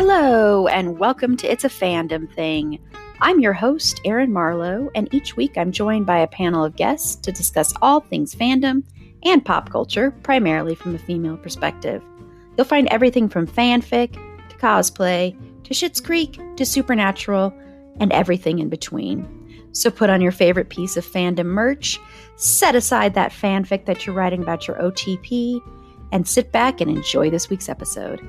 Hello, and welcome to It's a Fandom Thing. I'm your host, Erin Marlowe, and each week I'm joined by a panel of guests to discuss all things fandom and pop culture, primarily from a female perspective. You'll find everything from fanfic, to cosplay, to Schitt's Creek, to Supernatural, and everything in between. So put on your favorite piece of fandom merch, set aside that fanfic that you're writing about your OTP, and sit back and enjoy this week's episode.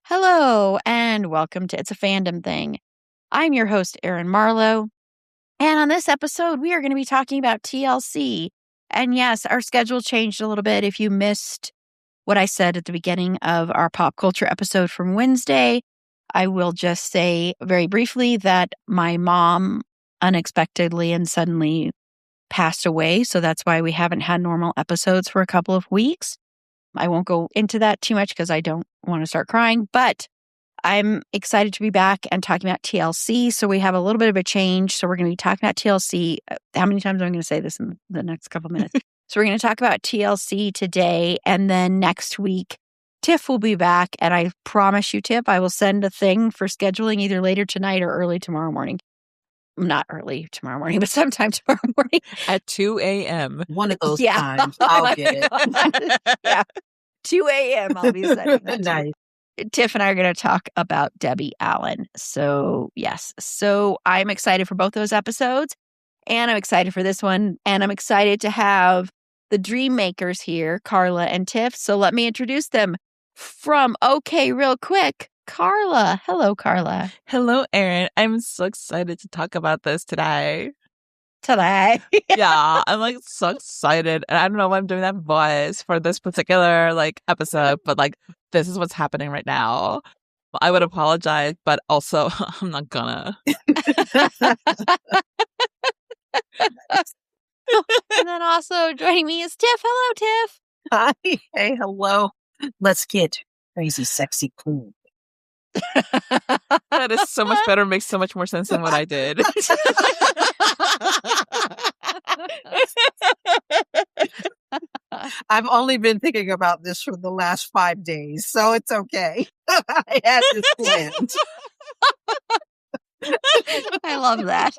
Hello, and welcome to It's a Fandom Thing. I'm your host, Erin Marlowe, and on this episode, we are going to be talking about TLC. And yes, our schedule changed a little bit. If you missed what I said at the beginning of our pop culture episode from Wednesday, I will just say very briefly that my mom unexpectedly and suddenly passed away, so that's why we haven't had normal episodes for a couple of weeks. I won't go into that too much because I don't want to start crying, but I'm excited to be back and talking about TLC. So we have a little bit of a change. So we're going to be talking about TLC. How many times am I going to say this in the next couple of minutes? So we're going to talk about TLC today. And then next week, Tiff will be back. And I promise you, Tiff, I will send a thing for scheduling either later tonight or early tomorrow morning. Not early tomorrow morning, but sometime tomorrow morning. At 2 a.m. One of those times. I'll get it. Yeah. 2 a.m. I'll be sending that. Nice. Tiff and I are going to talk about Debbie Allen. So, yes. So, I'm excited for both those episodes. And I'm excited for this one. And I'm excited to have the Dream Makers here, Carla and Tiff. So, let me introduce them from OK Real Quick. Carla. Hello, Carla. Hello, Erin. I'm so excited to talk about this today. Yeah, I'm so excited. And I don't know why I'm doing that voice for this particular episode, but this is what's happening right now. I would apologize, but also I'm not gonna. And then also joining me is Tiff. Hello, Tiff. Hi. Hey, hello. Let's get crazy, sexy, cool. That is so much better. Makes so much more sense than what I did. I've only been thinking about this for the last 5 days, so it's okay. I had this planned. I love that.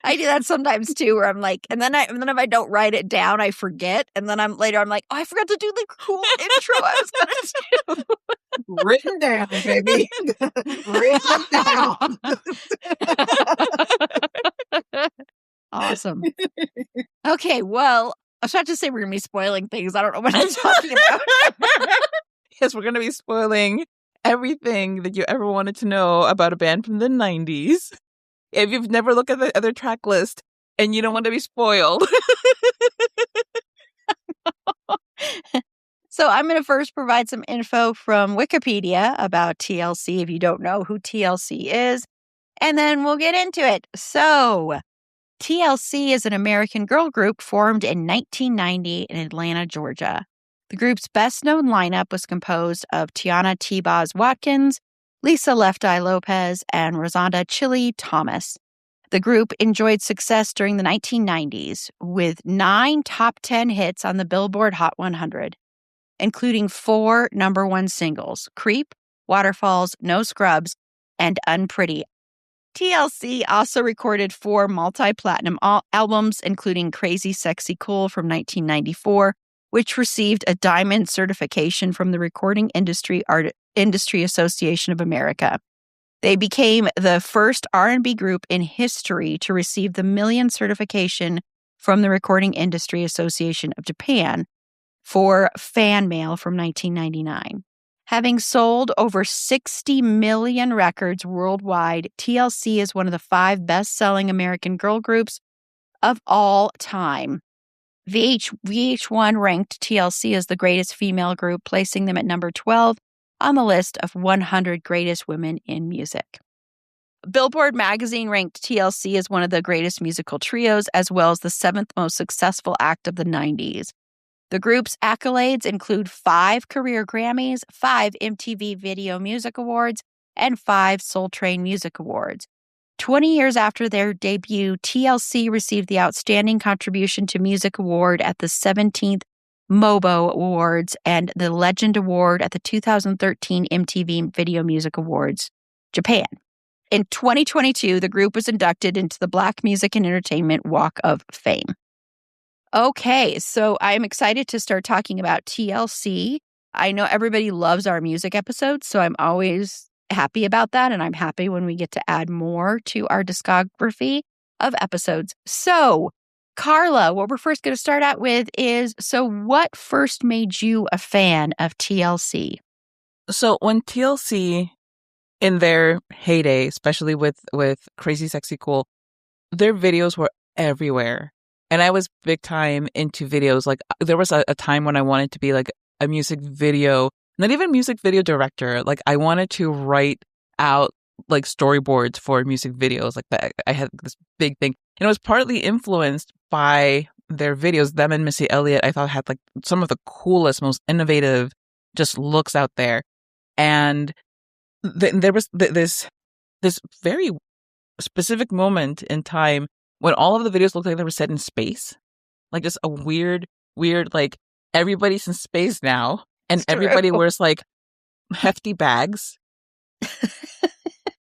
I do that sometimes too, where I'm like, and then if I don't write it down, I forget, and then I'm like, oh, I forgot to do the cool intro I was gonna do. Written down, baby. Written down. Awesome. Okay, well, I was about to say we're going to be spoiling things. I don't know what I'm talking about. Yes, we're going to be spoiling everything that you ever wanted to know about a band from the 90s. If you've never looked at the other track list and you don't want to be spoiled. So I'm going to first provide some info from Wikipedia about TLC if you don't know who TLC is, and then we'll get into it. So TLC is an American girl group formed in 1990 in Atlanta, Georgia. The group's best-known lineup was composed of Tiana T-Boz Watkins, Lisa Left Eye Lopez, and Rosanda Chili Thomas. The group enjoyed success during the 1990s with 9 top 10 hits on the Billboard Hot 100, including 4 number 1 singles, Creep, Waterfalls, No Scrubs, and Unpretty. TLC also recorded 4 multi-platinum albums, including Crazy Sexy Cool from 1994, which received a diamond certification from the Recording Industry Association of America. They became the first R&B group in history to receive the Million certification from the Recording Industry Association of Japan for fan mail from 1999. Having sold over 60 million records worldwide, TLC is one of the 5 best-selling American girl groups of all time. VH1 ranked TLC as the greatest female group, placing them at number 12 on the list of 100 greatest women in music. Billboard magazine ranked TLC as one of the greatest musical trios, as well as the 7th most successful act of the 90s. The group's accolades include 5 career Grammys, 5 MTV Video Music Awards, and 5 Soul Train Music Awards. 20 years after their debut, TLC received the Outstanding Contribution to Music Award at the 17th MOBO Awards, and the Legend Award at the 2013 MTV Video Music Awards, Japan. In 2022, the group was inducted into the Black Music and Entertainment Walk of Fame. Okay, so I'm excited to start talking about TLC. I know everybody loves our music episodes, so I'm always happy about that, and I'm happy when we get to add more to our discography of episodes. So, Carla, what we're first going to start out with is, so what first made you a fan of TLC? So when TLC, in their heyday, especially with Crazy Sexy Cool, their videos were everywhere. And I was big time into videos. Like there was a time when I wanted to be like a music video, not even music video director. Like I wanted to write out like storyboards for music videos like that. I had this big thing. And it was partly influenced by their videos. Them and Missy Elliott, I thought had like some of the coolest, most innovative just looks out there. And there was this very specific moment in time when all of the videos looked like they were set in space. Like just a weird, like everybody's in space now. And everybody wears like hefty bags.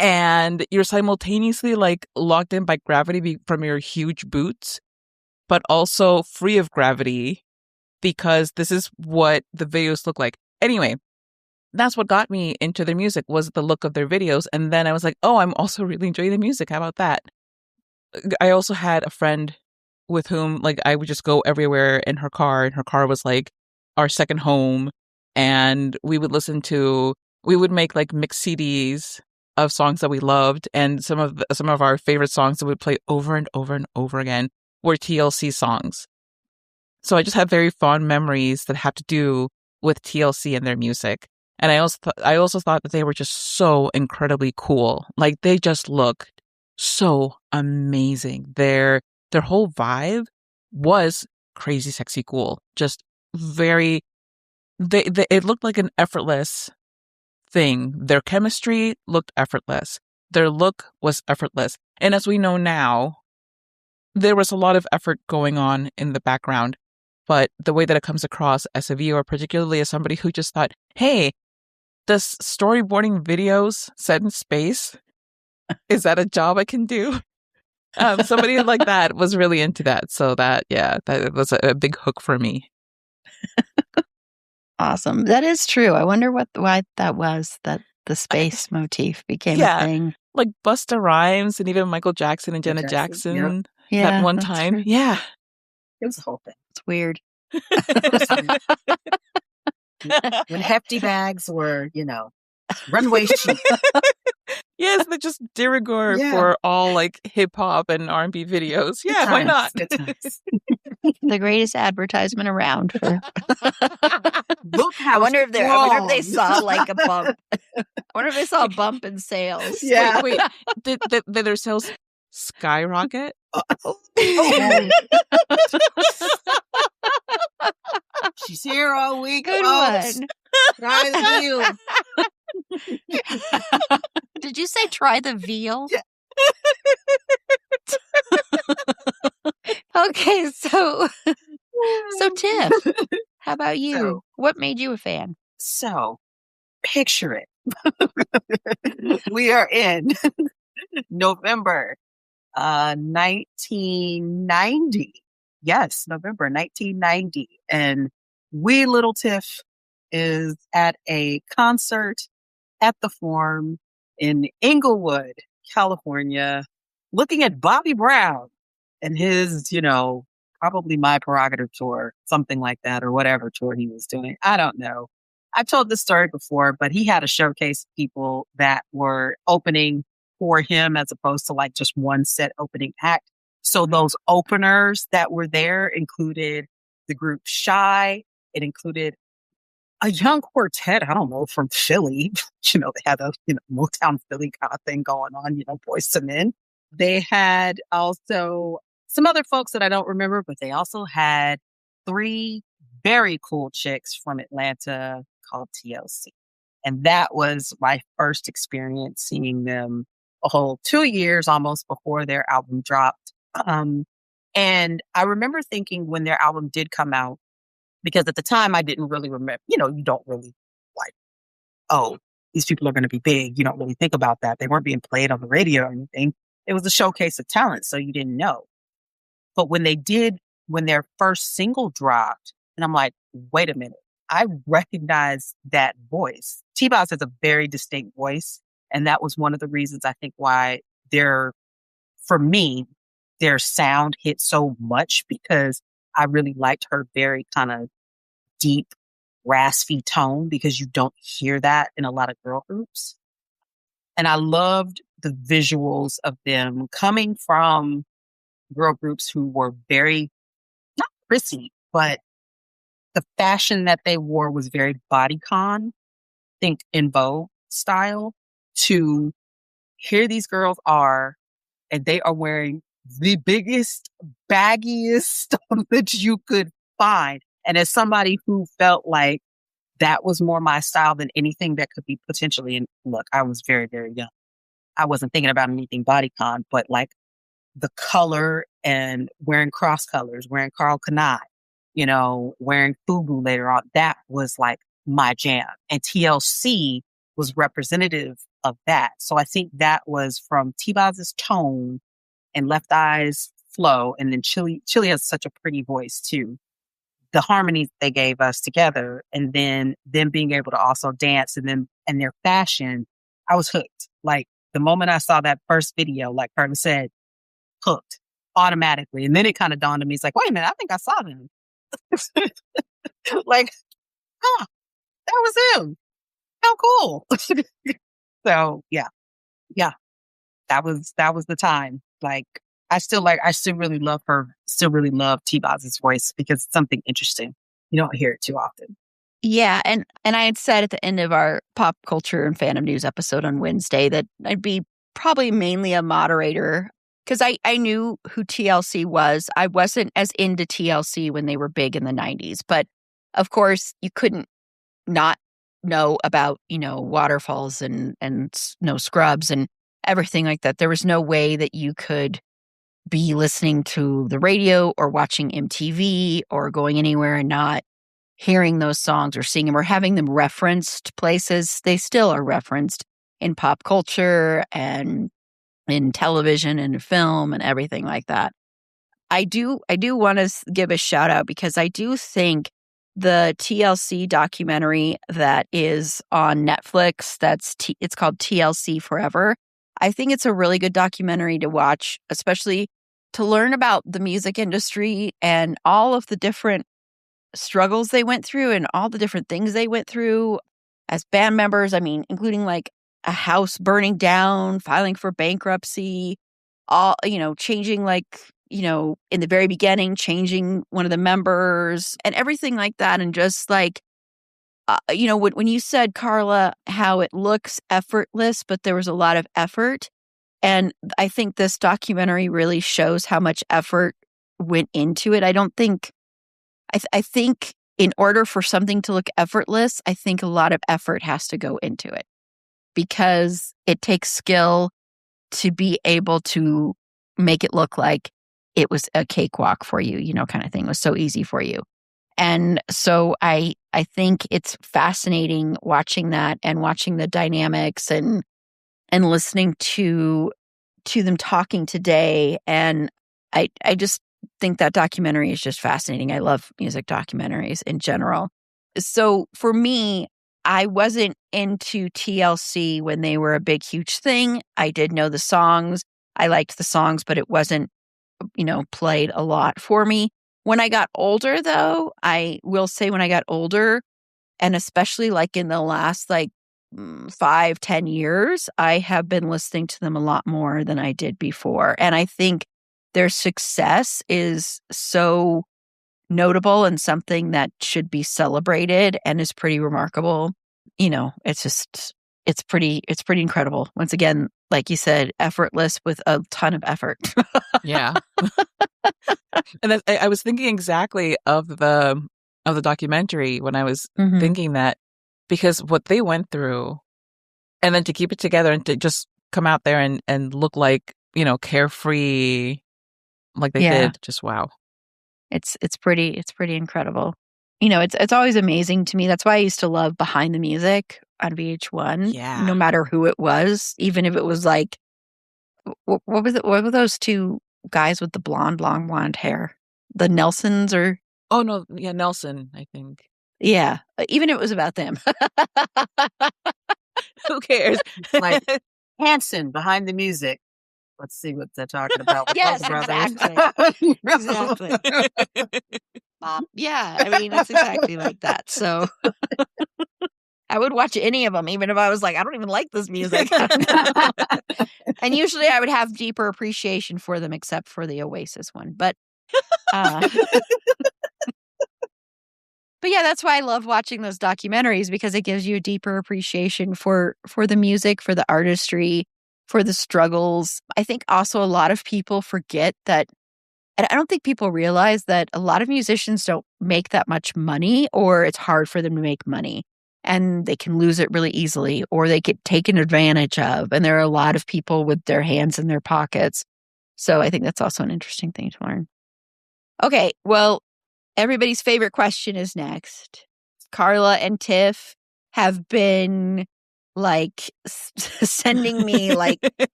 And you're simultaneously like locked in by gravity from your huge boots, but also free of gravity because this is what the videos look like. Anyway, that's what got me into their music was the look of their videos. And then I was like, oh, I'm also really enjoying the music. How about that? I also had a friend with whom like I would just go everywhere in her car, and her car was like our second home. And we would make like mixed CDs of songs that we loved, and some of our favorite songs that we would play over and over and over again were TLC songs. So I just have very fond memories that have to do with TLC and their music. And I also thought that they were just so incredibly cool. Like they just looked so amazing. Their whole vibe was Crazy Sexy Cool. Just very it looked like an effortless thing. Their chemistry looked effortless. Their look was effortless. And as we know now, there was a lot of effort going on in the background. But the way that it comes across as a viewer, particularly as somebody who just thought, hey, does storyboarding videos set in space? Is that a job I can do? Somebody like that was really into that. So that was a big hook for me. Awesome. That is true. I wonder why that was, that the space motif became a thing. Like Busta Rhymes and even Michael Jackson and Janet Jackson that one time. True. Yeah. It was a whole thing. It's weird. When hefty bags were, runway chic. Yes, they're just de rigueur for all like hip hop and R&B videos. Yeah, why not? The greatest advertisement around. Look how I wonder if they saw like a bump. I wonder if they saw a bump in sales. Yeah. Wait. Did their sales skyrocket? She's here all week. Good one. Try the veal. Did you say try the veal? Yeah. Okay, so Tiff, how about you? So, what made you a fan? So, picture it. We are in November 1990. Yes, November 1990. And wee little Tiff is at a concert at the Forum in Inglewood, California, looking at Bobby Brown and his, probably My Prerogative tour, something like that, or whatever tour he was doing. I don't know. I've told this story before, but he had a showcase of people that were opening for him as opposed to like just one set opening act. So those openers that were there included the group Shy. It included a young quartet, I don't know, from Philly. They had a Motown Philly kind of thing going on, Boyz II Men. They had also some other folks that I don't remember, but they also had 3 very cool chicks from Atlanta called TLC. And that was my first experience seeing them a whole 2 years almost before their album dropped. And I remember thinking when their album did come out, because at the time I didn't really remember, you don't really like, oh, these people are going to be big. You don't really think about that. They weren't being played on the radio or anything. It was a showcase of talent, so you didn't know. But when their first single dropped, and I'm like, wait a minute, I recognize that voice. T-Boz has a very distinct voice, and that was one of the reasons I think why for me, their sound hit so much, because I really liked her very kind of deep, raspy tone, because you don't hear that in a lot of girl groups. And I loved the visuals of them coming from girl groups who were very, not prissy, but the fashion that they wore was very bodycon, think In Vogue style, to here these girls are, and they are wearing the biggest, baggiest that you could find. And as somebody who felt like that was more my style than anything that could be potentially, and look, I was very, very young. I wasn't thinking about anything bodycon, but like the color and wearing cross colors, wearing Carl Kanai, wearing FUBU later on, that was like my jam. And TLC was representative of that. So I think that was from T-Boz's tone and Left Eye's flow. And then Chili has such a pretty voice too. The harmonies they gave us together, and then them being able to also dance, and their fashion, I was hooked. Like the moment I saw that first video, like Carla said, hooked automatically. And then it kind of dawned on me, it's like, wait a minute, I think I saw them. Like, that was him. How cool. So yeah, that was the time. Like, I still really love her, still really love T-Boz's voice, because it's something interesting. You don't hear it too often. Yeah, and I had said at the end of our pop culture and fandom news episode on Wednesday that I'd be probably mainly a moderator, because I knew who TLC was. I wasn't as into TLC when they were big in the 90s, but of course you couldn't not know about, waterfalls and snow scrubs and everything like that. There was no way that you could be listening to the radio or watching MTV or going anywhere and not hearing those songs or seeing them or having them referenced places. They still are referenced in pop culture and in television and film and everything like that. I do want to give a shout out, because I do think the TLC documentary that is on Netflix, it's called TLC Forever. I think it's a really good documentary to watch, especially to learn about the music industry and all of the different struggles they went through and all the different things they went through as band members. I mean, including like a house burning down, filing for bankruptcy, all, changing in the very beginning, changing one of the members and everything like that. And just like, when you said, Carla, how it looks effortless, but there was a lot of effort. And I think this documentary really shows how much effort went into it. I think in order for something to look effortless, I think a lot of effort has to go into it, because it takes skill to be able to make it look like it was a cakewalk for you, kind of thing. It was so easy for you. And so I think it's fascinating watching that and watching the dynamics and listening to them talking today. And I just think that documentary is just fascinating. I love music documentaries in general. So for me, I wasn't into TLC when they were a big, huge thing. I did know the songs. I liked the songs, but it wasn't, played a lot for me. When I got older, though, I will say when I got older, and especially like in the last 5-10 years, I have been listening to them a lot more than I did before. And I think their success is so notable and something that should be celebrated and is pretty remarkable. It's pretty incredible. Once again, like you said, effortless with a ton of effort. Yeah. And I was thinking exactly of the documentary when I was thinking that, because what they went through, and then to keep it together and to just come out there and look like, carefree, like they did, just wow. It's pretty incredible. it's always amazing to me. That's why I used to love Behind the Music on VH1. Yeah. No matter who it was, even if it was like, what was it? What were those two guys with the long blonde hair? The Nelsons or? Oh, no. Yeah, Nelson, I think. Yeah. Even if it was about them. Who cares? Like Hanson, Behind the Music. Let's see what they're talking about with Yes, those brothers. exactly. Exactly. Yeah, I mean, it's exactly like that. So I would watch any of them, even if I was like, I don't even like this music. And usually I would have deeper appreciation for them, except for the Oasis one. But yeah, that's why I love watching those documentaries, because it gives you a deeper appreciation for the music, for the artistry, for the struggles. I think also a lot of people forget that, and I don't think people realize that a lot of musicians don't make that much money, or it's hard for them to make money, and they can lose it really easily, or they get taken advantage of. And there are a lot of people with their hands in their pockets. So I think that's also an interesting thing to learn. Okay, well, everybody's favorite question is next. Carla and Tiff have been like sending me like,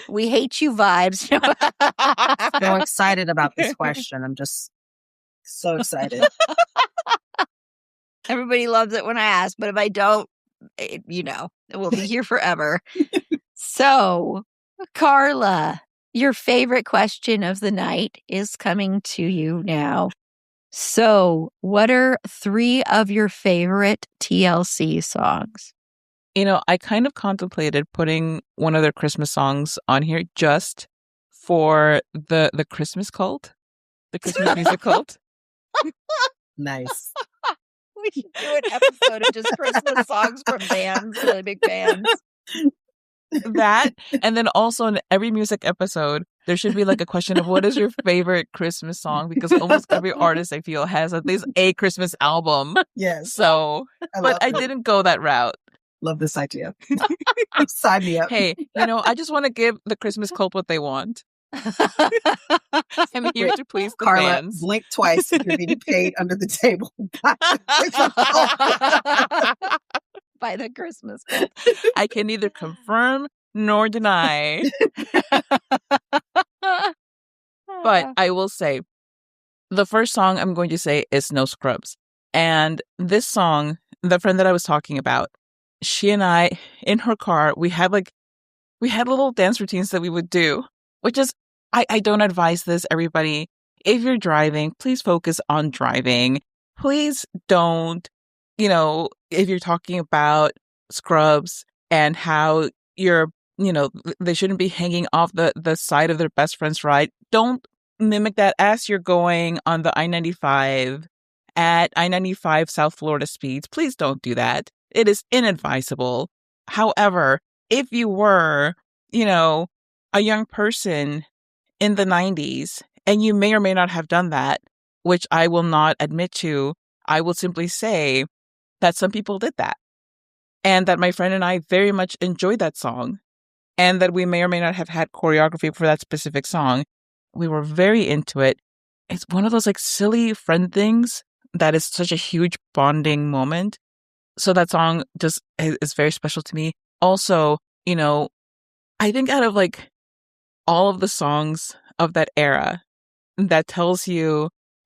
we hate you vibes. So excited about this question. I'm just so excited. Everybody loves it when I ask, but if I don't, it will be here forever. So, Carla, your favorite question of the night is coming to you now. So, what are 3 of your favorite TLC songs? I kind of contemplated putting one of their Christmas songs on here just for the Christmas cult, the Christmas music cult. Nice. We should do an episode of just Christmas songs from bands, really big bands. That, and then also in every music episode, there should be like a question of what is your favorite Christmas song? Because almost every artist, I feel, has at least a Christmas album. Yes. So, but I didn't go that route. Love this idea. Sign me up. Hey, I just want to give the Christmas cult what they want. I'm here to please the Carla, fans. blink twice if you're getting paid under the table. By the Christmas cult. I can neither confirm nor deny. But I will say, the first song I'm going to say is No Scrubs. And this song, the friend that I was talking about, she and I, in her car, we had little dance routines that we would do, which is, I don't advise this, everybody. If you're driving, please focus on driving. Please don't, if you're talking about Scrubs and how they shouldn't be hanging off the side of their best friend's ride, don't mimic that as you're going on the I-95 at I-95 South Florida speeds. Please don't do that. It is inadvisable. However, if you were, a young person in the 90s, and you may or may not have done that, which I will not admit to, I will simply say that some people did that. And that my friend and I very much enjoyed that song. And that we may or may not have had choreography for that specific song. We were very into it. It's one of those like silly friend things that is such a huge bonding moment. So that song just is very special to me. Also, I think out of like all of the songs of that era that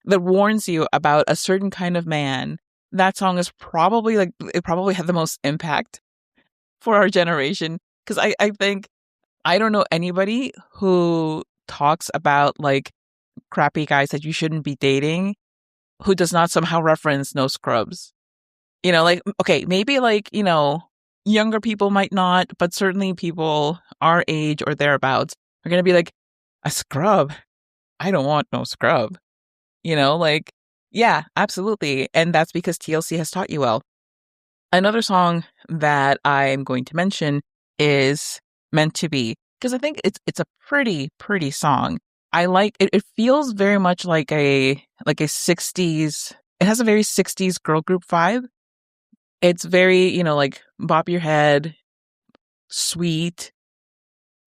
warns you about a certain kind of man, that song is probably it probably had the most impact for our generation. Because I think, I don't know anybody who talks about like crappy guys that you shouldn't be dating who does not somehow reference No Scrubs. Okay, maybe younger people might not, but certainly people our age or thereabouts are going to be like, a scrub? I don't want no scrub. Yeah, absolutely. And that's because TLC has taught you well. Another song that I'm going to mention is Meant to Be, because I think it's a pretty song. I like it. It feels very much like a 60s. It has a very 60s girl group vibe. It's very, bop your head, sweet.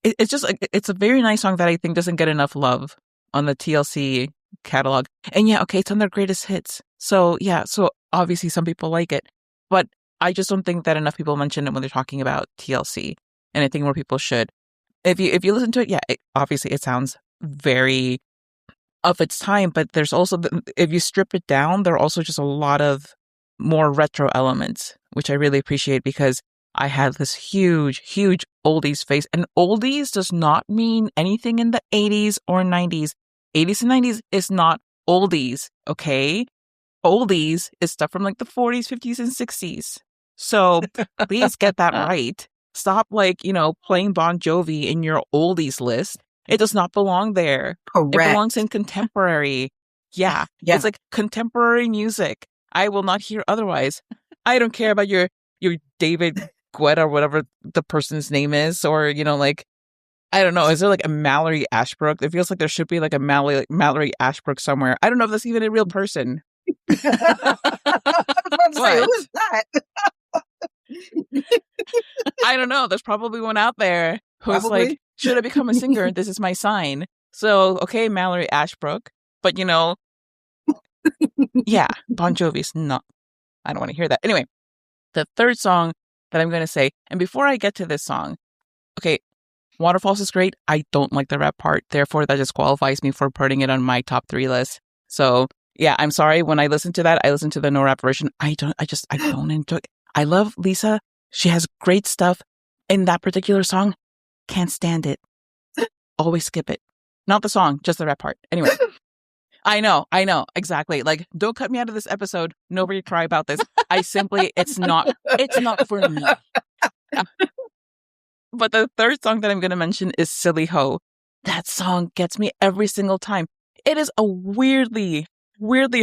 It's just like, it's a very nice song that I think doesn't get enough love on the TLC catalog. And yeah, okay, it's on their greatest hits. So yeah, so obviously some people like it. But I just don't think that enough people mention it when they're talking about TLC. And I think more people should. If you listen to it, yeah, obviously it sounds very of its time, but there's also, if you strip it down, there are also just a lot of more retro elements, which I really appreciate because I had this huge, huge oldies phase. And oldies does not mean anything in the 80s or 90s. 80s and 90s is not oldies, okay? Oldies is stuff from like the 40s, 50s, and 60s. So please get that right. Stop playing Bon Jovi in your oldies list. It does not belong there. Correct. It belongs in contemporary. Yeah. It's like contemporary music. I will not hear otherwise. I don't care about your David Guetta or whatever the person's name is, or I don't know. Is there like a Mallory Ashbrook? It feels like there should be like a Mallory Ashbrook somewhere. I don't know if that's even a real person. I was about to say, who's that? I don't know. There's probably one out there who's like, should I become a singer? This is my sign. So, okay, Mallory Ashbrook. But, yeah, Bon Jovi's not. I don't want to hear that. Anyway, the third song that I'm going to say, and before I get to this song, okay, Waterfalls is great. I don't like the rap part. Therefore, that disqualifies me for putting it on my top 3 list. So, yeah, I'm sorry. When I listen to that, I listen to the no rap version. I don't enjoy it. I love Lisa. She has great stuff in that particular song. Can't stand it. Always skip it. Not the song, just the rap part. Anyway, I know. Exactly. Like, don't cut me out of this episode. Nobody cry about this. It's not for me. But the third song that I'm going to mention is Silly Ho. That song gets me every single time. It is a weirdly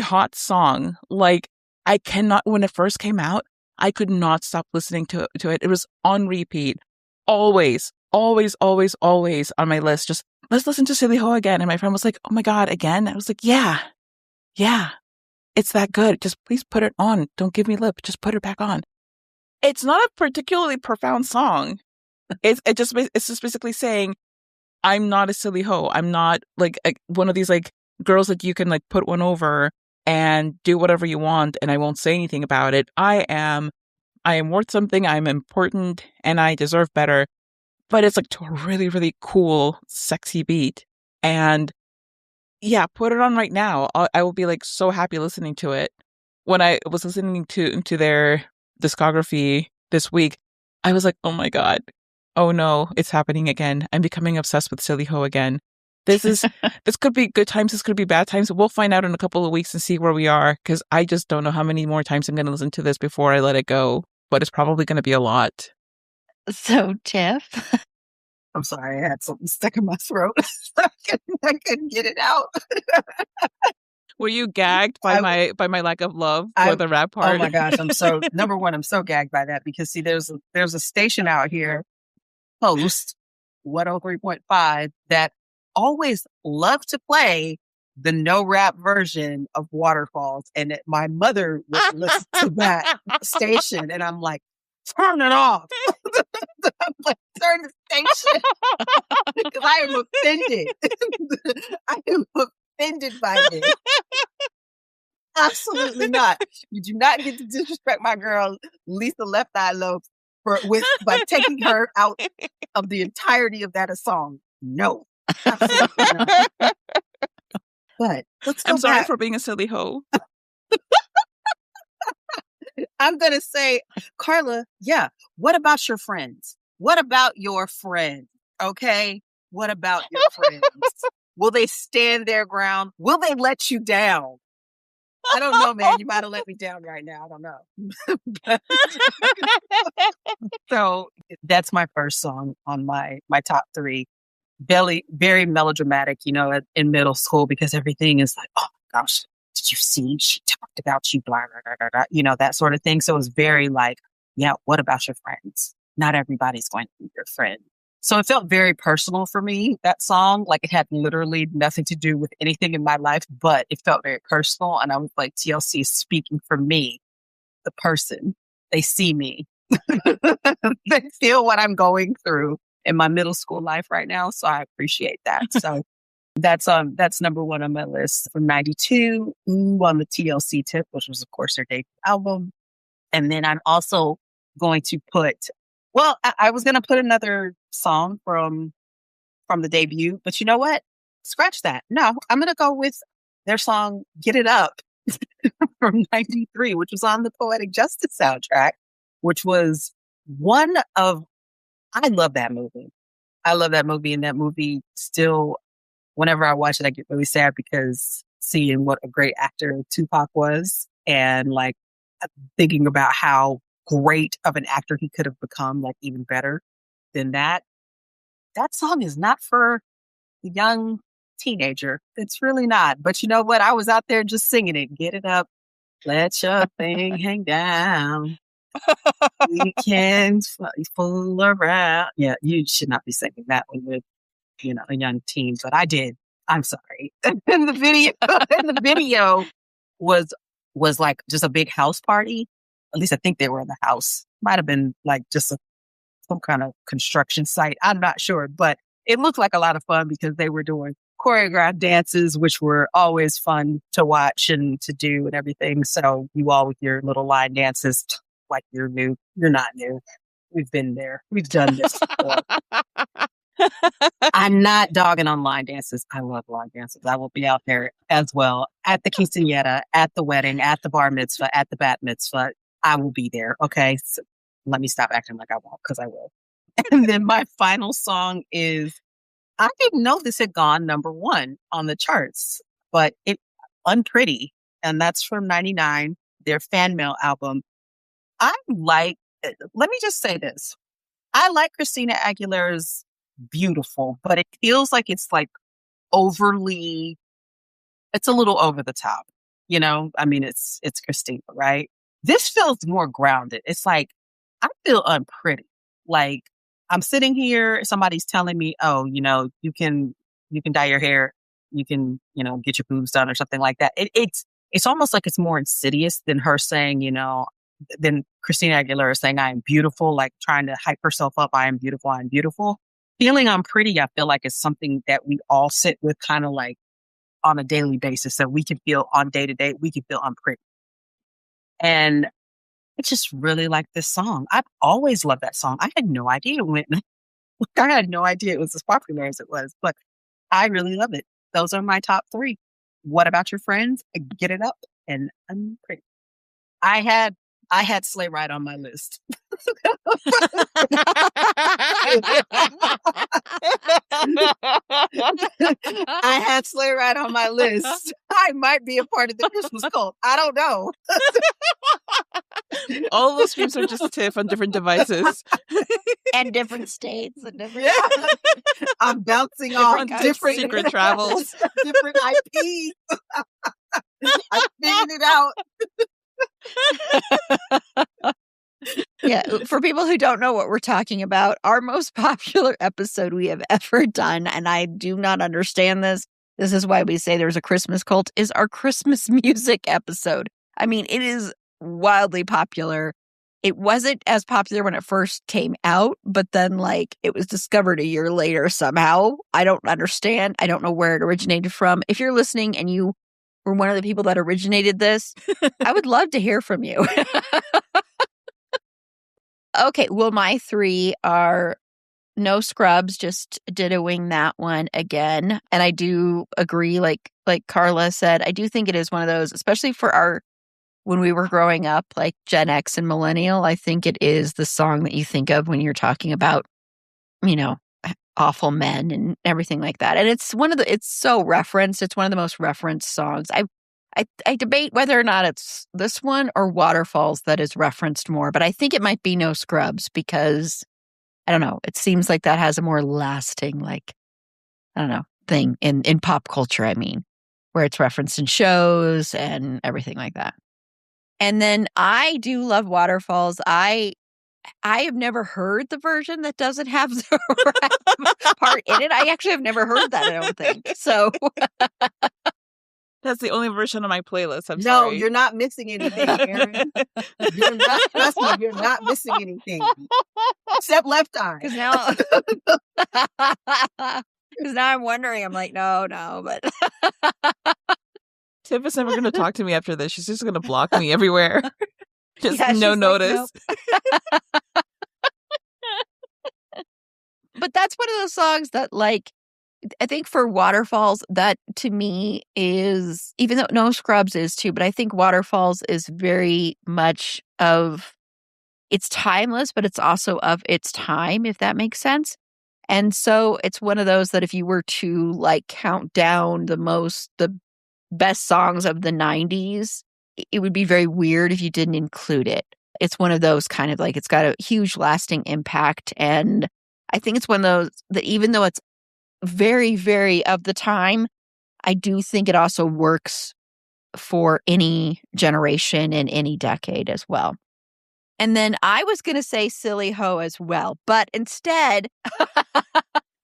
hot song. Like, I cannot, when it first came out, I could not stop listening to it. It was on repeat. Always on my list. Just, let's listen to Silly Ho again. And my friend was like, oh my God, again? I was like, yeah, it's that good. Just please put it on. Don't give me lip. Just put it back on. It's not a particularly profound song. It's just basically saying, I'm not a silly hoe. I'm not like one of these like girls that you can like put one over and do whatever you want and I won't say anything about it. I am worth something. I'm important and I deserve better. But it's like to a really, really cool, sexy beat. And yeah, put it on right now. I will be like so happy listening to it. When I was listening to their discography this week, I was like, oh my God. Oh no, it's happening again. I'm becoming obsessed with Silly Ho again. This could be good times. This could be bad times. We'll find out in a couple of weeks and see where we are. Because I just don't know how many more times I'm going to listen to this before I let it go. But it's probably going to be a lot. So, Tiff? I'm sorry, I had something stuck in my throat. I couldn't get it out. Were you gagged by my lack of love for the rap part? Oh my gosh, number one, I'm so gagged by that because see, there's a station out here, Post 103.5, that always love to play the no rap version of Waterfalls, and my mother would listen to that station, and I'm like, turn it off. I'm like, turn the station because I am offended. I am offended by this. Absolutely not. You do not get to disrespect my girl Lisa Left Eye Loaf by taking her out of the entirety of that song. No, absolutely not. But I'm sorry for being a silly hoe. I'm going to say, Carla, yeah, what about your friends? What about your friends? Okay? What about your friends? Will they stand their ground? Will they let you down? I don't know, man. You might have let me down right now. I don't know. So that's my first song on my top 3. Very, very melodramatic, in middle school because everything is like, oh my gosh, did you see? She talked about you, blah, blah, blah, blah, that sort of thing. So it was very like, yeah, what about your friends? Not everybody's going to be your friend. So it felt very personal for me, that song. Like it had literally nothing to do with anything in my life, but it felt very personal. And I was like, TLC is speaking for me, the person. They see me. They feel what I'm going through in my middle school life right now. So I appreciate that. So That's number one on my list. From 92, Ooh on the TLC Tip, which was of course their debut album. And then I'm also going to put, well, I was going to put another song from the debut, but you know what? Scratch that. No, I'm going to go with their song Get It Up from 93, which was on the Poetic Justice soundtrack, which was one of, I love that movie. I love that movie. And that movie still, whenever I watch it, I get really sad because seeing what a great actor Tupac was and like thinking about how great of an actor he could have become, like even better than that. That song is not for a young teenager. It's really not. But you know what? I was out there just singing it. Get it up. Let your thing hang down. We can fool around. Yeah, you should not be singing that one with, a young teen, but I did. I'm sorry. And the video was like just a big house party. At least I think they were in the house. Might have been like just some kind of construction site. I'm not sure, but it looked like a lot of fun because they were doing choreographed dances, which were always fun to watch and to do and everything. So you all with your little line dances, like you're new. You're not new. We've been there. We've done this before. I'm not dogging on line dances. I love line dances. I will be out there as well at the quinceañera, at the wedding, at the bar mitzvah, at the bat mitzvah. I will be there. Okay. So let me stop acting like I won't, because I will. And then my final song is, I didn't know this had gone number one on the charts, but it Unpretty. And that's from 99, their fan mail album. Let me just say this. I like Christina Aguilera's Beautiful, but it feels like it's like it's a little over the top. I mean, it's Christina, right? This feels more grounded. It's like, I feel unpretty. Like I'm sitting here, somebody's telling me, oh, you can dye your hair, you can, get your boobs done or something like that. It's almost like it's more insidious than her saying, than Christina Aguilera saying, I am beautiful, like trying to hype herself up. I am beautiful. I'm beautiful. Feeling I'm pretty, I feel like is something that we all sit with kind of like on a daily basis. So we can feel on day to day, we can feel unpretty. And I just really like this song. I've always loved that song. I had no idea I had no idea it was as popular as it was, but I really love it. Those are my top three. What about your friends? Get It Up and Unpretty. I had Sleigh Ride on my list. I had Sleigh Ride on my list. I might be a part of the Christmas cult. I don't know. All those streams are just Tiff on different devices. And different states. And different I'm bouncing off different secret travels. Different IPs. I figured it out. Yeah, for people who don't know what we're talking about, our most popular episode we have ever done, and I do not understand this is why we say there's a Christmas cult, is our Christmas music episode. I mean, it is wildly popular. It wasn't as popular when it first came out, but then it was discovered a year later somehow. I don't understand. I don't know where it originated from. If you're listening and you were one of the people that originated this, I would love to hear from you. Okay, well, my three are No Scrubs, just dittoing that one again. And I do agree, like Carla said, I do think it is one of those, especially for when we were growing up, like Gen X and Millennial, I think it is the song that you think of when you're talking about, awful men and everything like that. And it's so referenced. It's one of the most referenced songs. I debate whether or not it's this one or Waterfalls that is referenced more, but I think it might be No Scrubs because, I don't know, it seems like that has a more lasting, thing in pop culture, I mean, where it's referenced in shows and everything like that. And then I do love Waterfalls. I have never heard the version that doesn't have the rap part in it. I actually have never heard that, I don't think. So that's the only version of my playlist. I'm sorry. No, you're not missing anything, Erin. Trust me, you're not missing anything. Except Left Eye. Because now Because now I'm wondering, I'm like, no, but Tiff is never going to talk to me after this. She's just going to block me everywhere. Just Yeah, no she's like, notice. but that's one of those songs that, like, I think for Waterfalls, that to me is, even though No Scrubs is too, but I think Waterfalls is very much of, it's timeless, but it's also of its time, if that makes sense. And so it's one of those that if you were to like count down the best songs of the 90s, it would be very weird if you didn't include it. It's one of those kind of like, it's got a huge lasting impact. And I think it's one of those that even though it's very, very of the time, I do think it also works for any generation and any decade as well. And then I was going to say Silly Ho as well, but instead,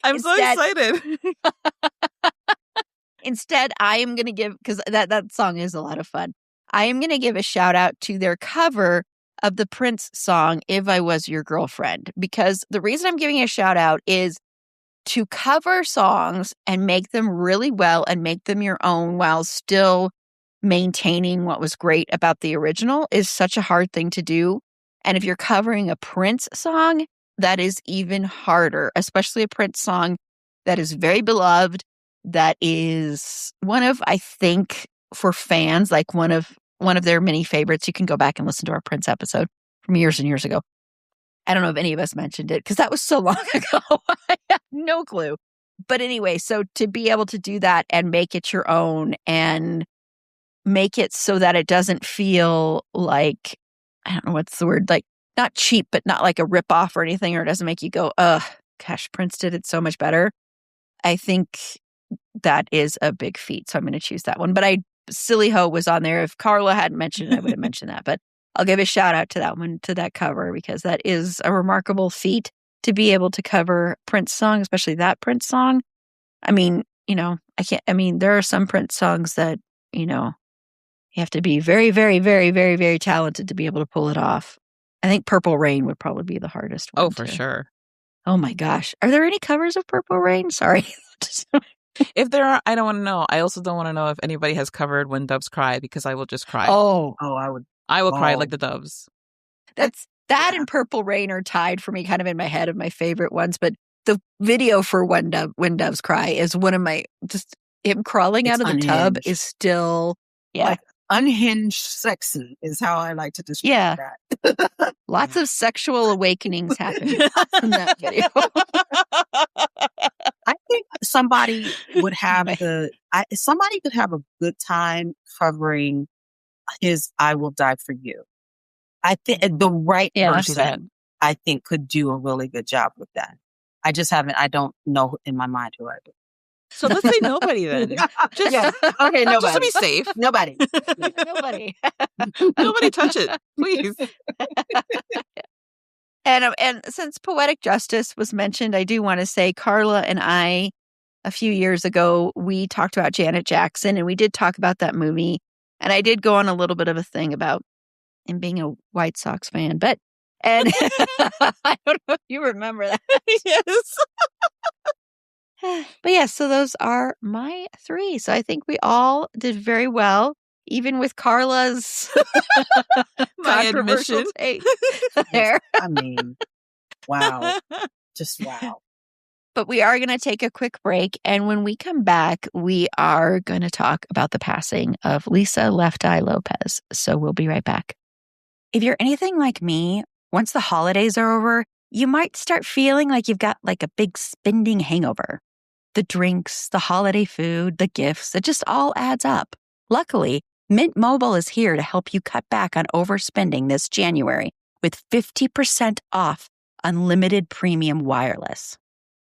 I'm so excited. Instead, I am going to give, because that song is a lot of fun, I am going to give a shout out to their cover of the Prince song, If I Was Your Girlfriend, because the reason I'm giving a shout out is to cover songs and make them really well and make them your own while still maintaining what was great about the original is such a hard thing to do. And if you're covering a Prince song, that is even harder, especially a Prince song that is very beloved, that is one of, I think, for fans, like one of their many favorites. You can go back and listen to our Prince episode from years and years ago. I don't know if any of us mentioned it because that was so long ago. I have no clue. But anyway, so to be able to do that and make it your own and make it so that it doesn't feel like, I don't know what's the word, like not cheap, but not like a ripoff or anything, or it doesn't make you go, gosh, Prince did it so much better. I think that is a big feat. So I'm going to choose that one. But Silly Ho was on there. If Carla hadn't mentioned it, I would have mentioned that. But I'll give a shout out to that one, to that cover, because that is a remarkable feat to be able to cover Prince song, especially that Prince song. I mean, there are some Prince songs that, you have to be very, very, very, very, very talented to be able to pull it off. I think Purple Rain would probably be the hardest one. Oh, for sure. Oh my gosh. Are there any covers of Purple Rain? Sorry. If there are, I don't want to know. I also don't want to know if anybody has covered When Doves Cry, because I will just cry. Oh, I will cry like the doves. And Purple Rain are tied for me kind of in my head of my favorite ones. But the video for When Doves Cry is one of my, just him crawling out of the tub is still, like unhinged sexy is how I like to describe that. Lots of sexual awakenings happen in that video. I think somebody would have somebody could have a good time covering his "I Will Die for You." I think the right person, I think, could do a really good job with that. I don't know in my mind who I would. So let's say nobody then. Okay, nobody. Just to be safe. Nobody. Nobody touch it, please. And since Poetic Justice was mentioned, I do want to say Carla and I, a few years ago, we talked about Janet Jackson, and we did talk about that movie. And I did go on a little bit of a thing about him being a White Sox fan, and I don't know if you remember that. Yes. But yeah, so those are my three. So I think we all did very well, even with Carla's my admission take there. I mean, wow. Just wow. But we are going to take a quick break. And when we come back, we are going to talk about the passing of Lisa Left Eye Lopez. So we'll be right back. If you're anything like me, once the holidays are over, you might start feeling like you've got like a big spending hangover. The drinks, the holiday food, the gifts, it just all adds up. Luckily, Mint Mobile is here to help you cut back on overspending this January with 50% off unlimited premium wireless.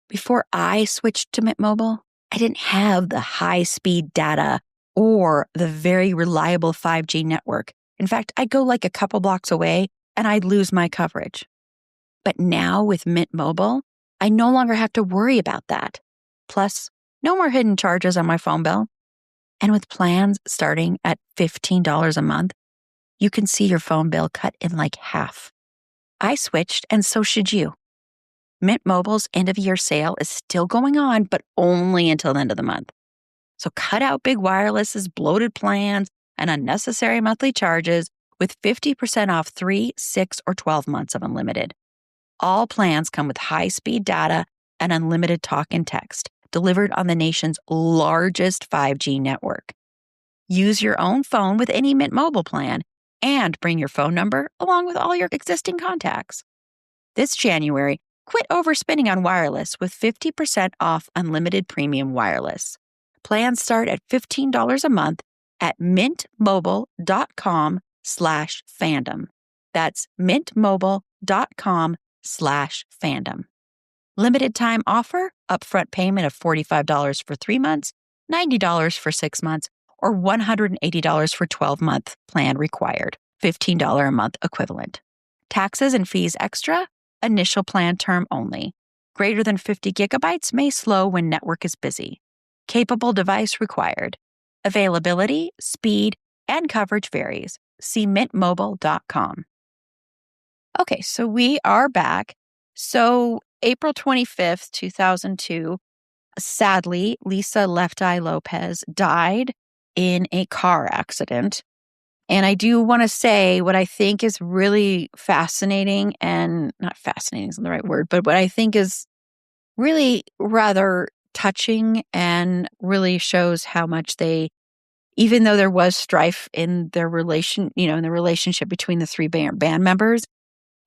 Before I switched to Mint Mobile, I didn't have the high-speed data or the very reliable 5G network. In fact, I'd go like a couple blocks away and I'd lose my coverage. But now with Mint Mobile, I no longer have to worry about that. Plus, no more hidden charges on my phone bill. And with plans starting at $15 a month, you can see your phone bill cut in like half. I switched, and so should you. Mint Mobile's end-of-year sale is still going on, but only until the end of the month. So cut out big wireless's bloated plans and unnecessary monthly charges with 50% off 3, 6, or 12 months of unlimited. All plans come with high-speed data and unlimited talk and text, delivered on the nation's largest 5G network. Use your own phone with any Mint Mobile plan and bring your phone number along with all your existing contacts. This January, quit overspending on wireless with 50% off unlimited premium wireless. Plans start at $15 a month at mintmobile.com/fandom. That's mintmobile.com/fandom. Limited time offer, upfront payment of $45 for 3 months, $90 for 6 months, or $180 for 12-month plan required, $15 a month equivalent. Taxes and fees extra, initial plan term only. Greater than 50 gigabytes may slow when network is busy. Capable device required. Availability, speed, and coverage varies. See mintmobile.com. Okay, so we are back. So April 25th, 2002, sadly, Lisa Left Eye Lopez died in a car accident. And I do want to say what I think is really fascinating, and not fascinating isn't the right word, but what I think is really rather touching and really shows how much they, even though there was strife in their in the relationship between the three band members,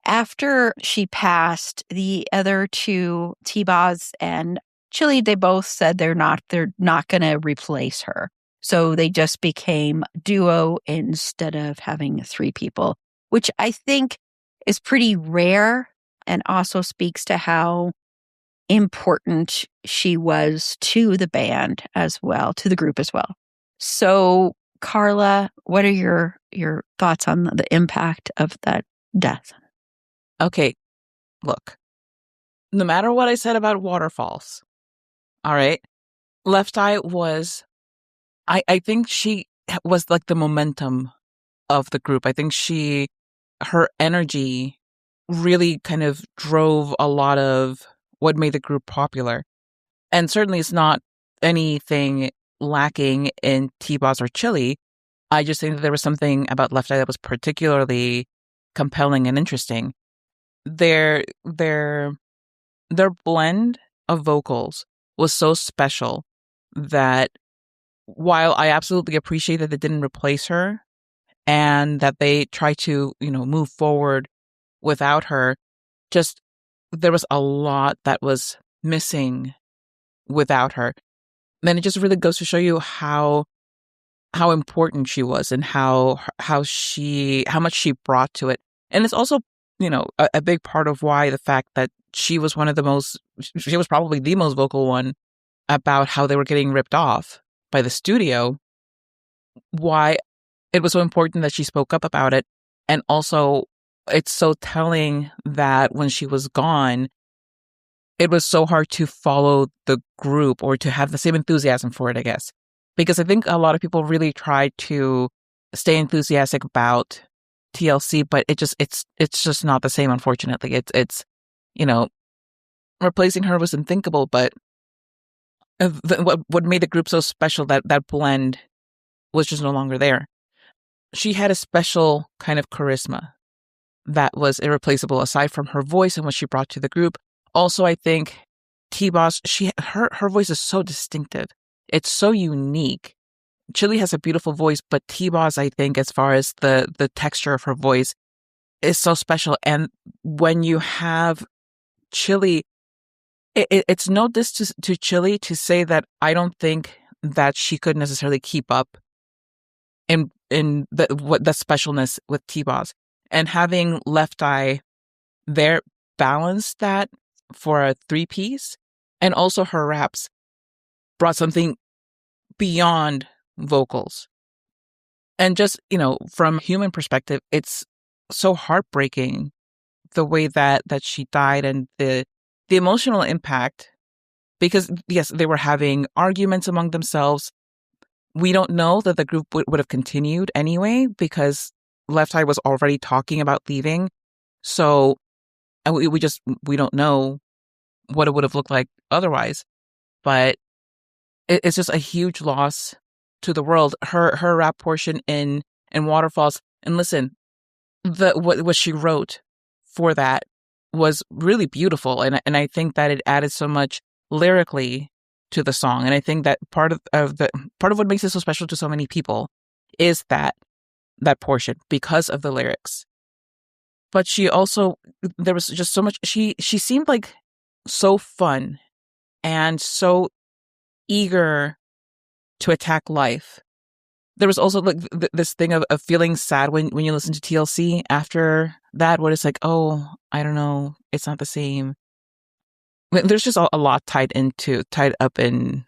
after she passed, the other two, T-Boz and Chili, they both said they're not going to replace her. So they just became duo instead of having 3 people, which I think is pretty rare and also speaks to how important she was to the band as well, to the group as well. So, Carla, what are your thoughts on the impact of that death? Okay, look, no matter what I said about waterfalls, all right, Left Eye was, I think she was like the momentum of the group. I think her energy really kind of drove a lot of what made the group popular. And certainly it's not anything lacking in T-Boz or Chili. I just think that there was something about Left Eye that was particularly compelling and interesting. Their blend of vocals was so special that while I absolutely appreciate that they didn't replace her and that they tried to, move forward without her, just there was a lot that was missing without her. And it just really goes to show you how important she was and how much she brought to it. And it's also, a big part of why the fact that she was she was probably the most vocal one about how they were getting ripped off by the studio, why it was so important that she spoke up about it. And also, it's so telling that when she was gone, it was so hard to follow the group or to have the same enthusiasm for it, I guess. Because I think a lot of people really tried to stay enthusiastic about TLC, but it's just not the same, unfortunately. It's replacing her was unthinkable, but what made the group so special, that blend was just no longer there. She had a special kind of charisma that was irreplaceable, aside from her voice and what she brought to the group. Also, I think T-Boz, her voice is so distinctive. It's so unique. Chili has a beautiful voice, but T-Boz, I think, as far as the texture of her voice, is so special. And when you have Chili, it's no diss to Chili to say that I don't think that she could necessarily keep up in the specialness with T-Boz. And having Left Eye there balanced that for a 3-piece, and also her raps brought something beyond vocals. And just, from a human perspective, it's so heartbreaking the way that she died and the emotional impact, because yes, they were having arguments among themselves. We don't know that the group would have continued anyway, because Left Eye was already talking about leaving. So we don't know what it would have looked like otherwise. But it's just a huge loss to the world. Her rap portion in Waterfalls, and listen, what she wrote for that was really beautiful, and I think that it added so much lyrically to the song, and I think that part of what makes it so special to so many people is that portion because of the lyrics. But she also, there was just so much. She seemed like so fun and so eager to attack life. There was also like this thing of feeling sad when you listen to TLC after that, where it's like, oh, I don't know, it's not the same. There's just a lot tied up in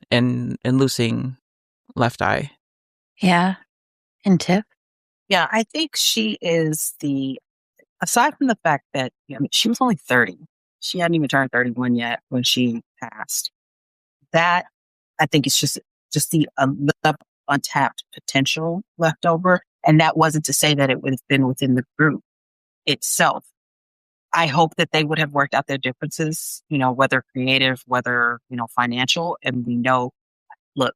losing Left Eye. Yeah. And Tiff? Yeah, I think she is aside from the fact that she was only 30. She hadn't even turned 31 yet when she passed. That, I think, is just the untapped potential left over. And that wasn't to say that it would have been within the group itself. I hope that they would have worked out their differences, whether creative, whether, financial. And we know, look,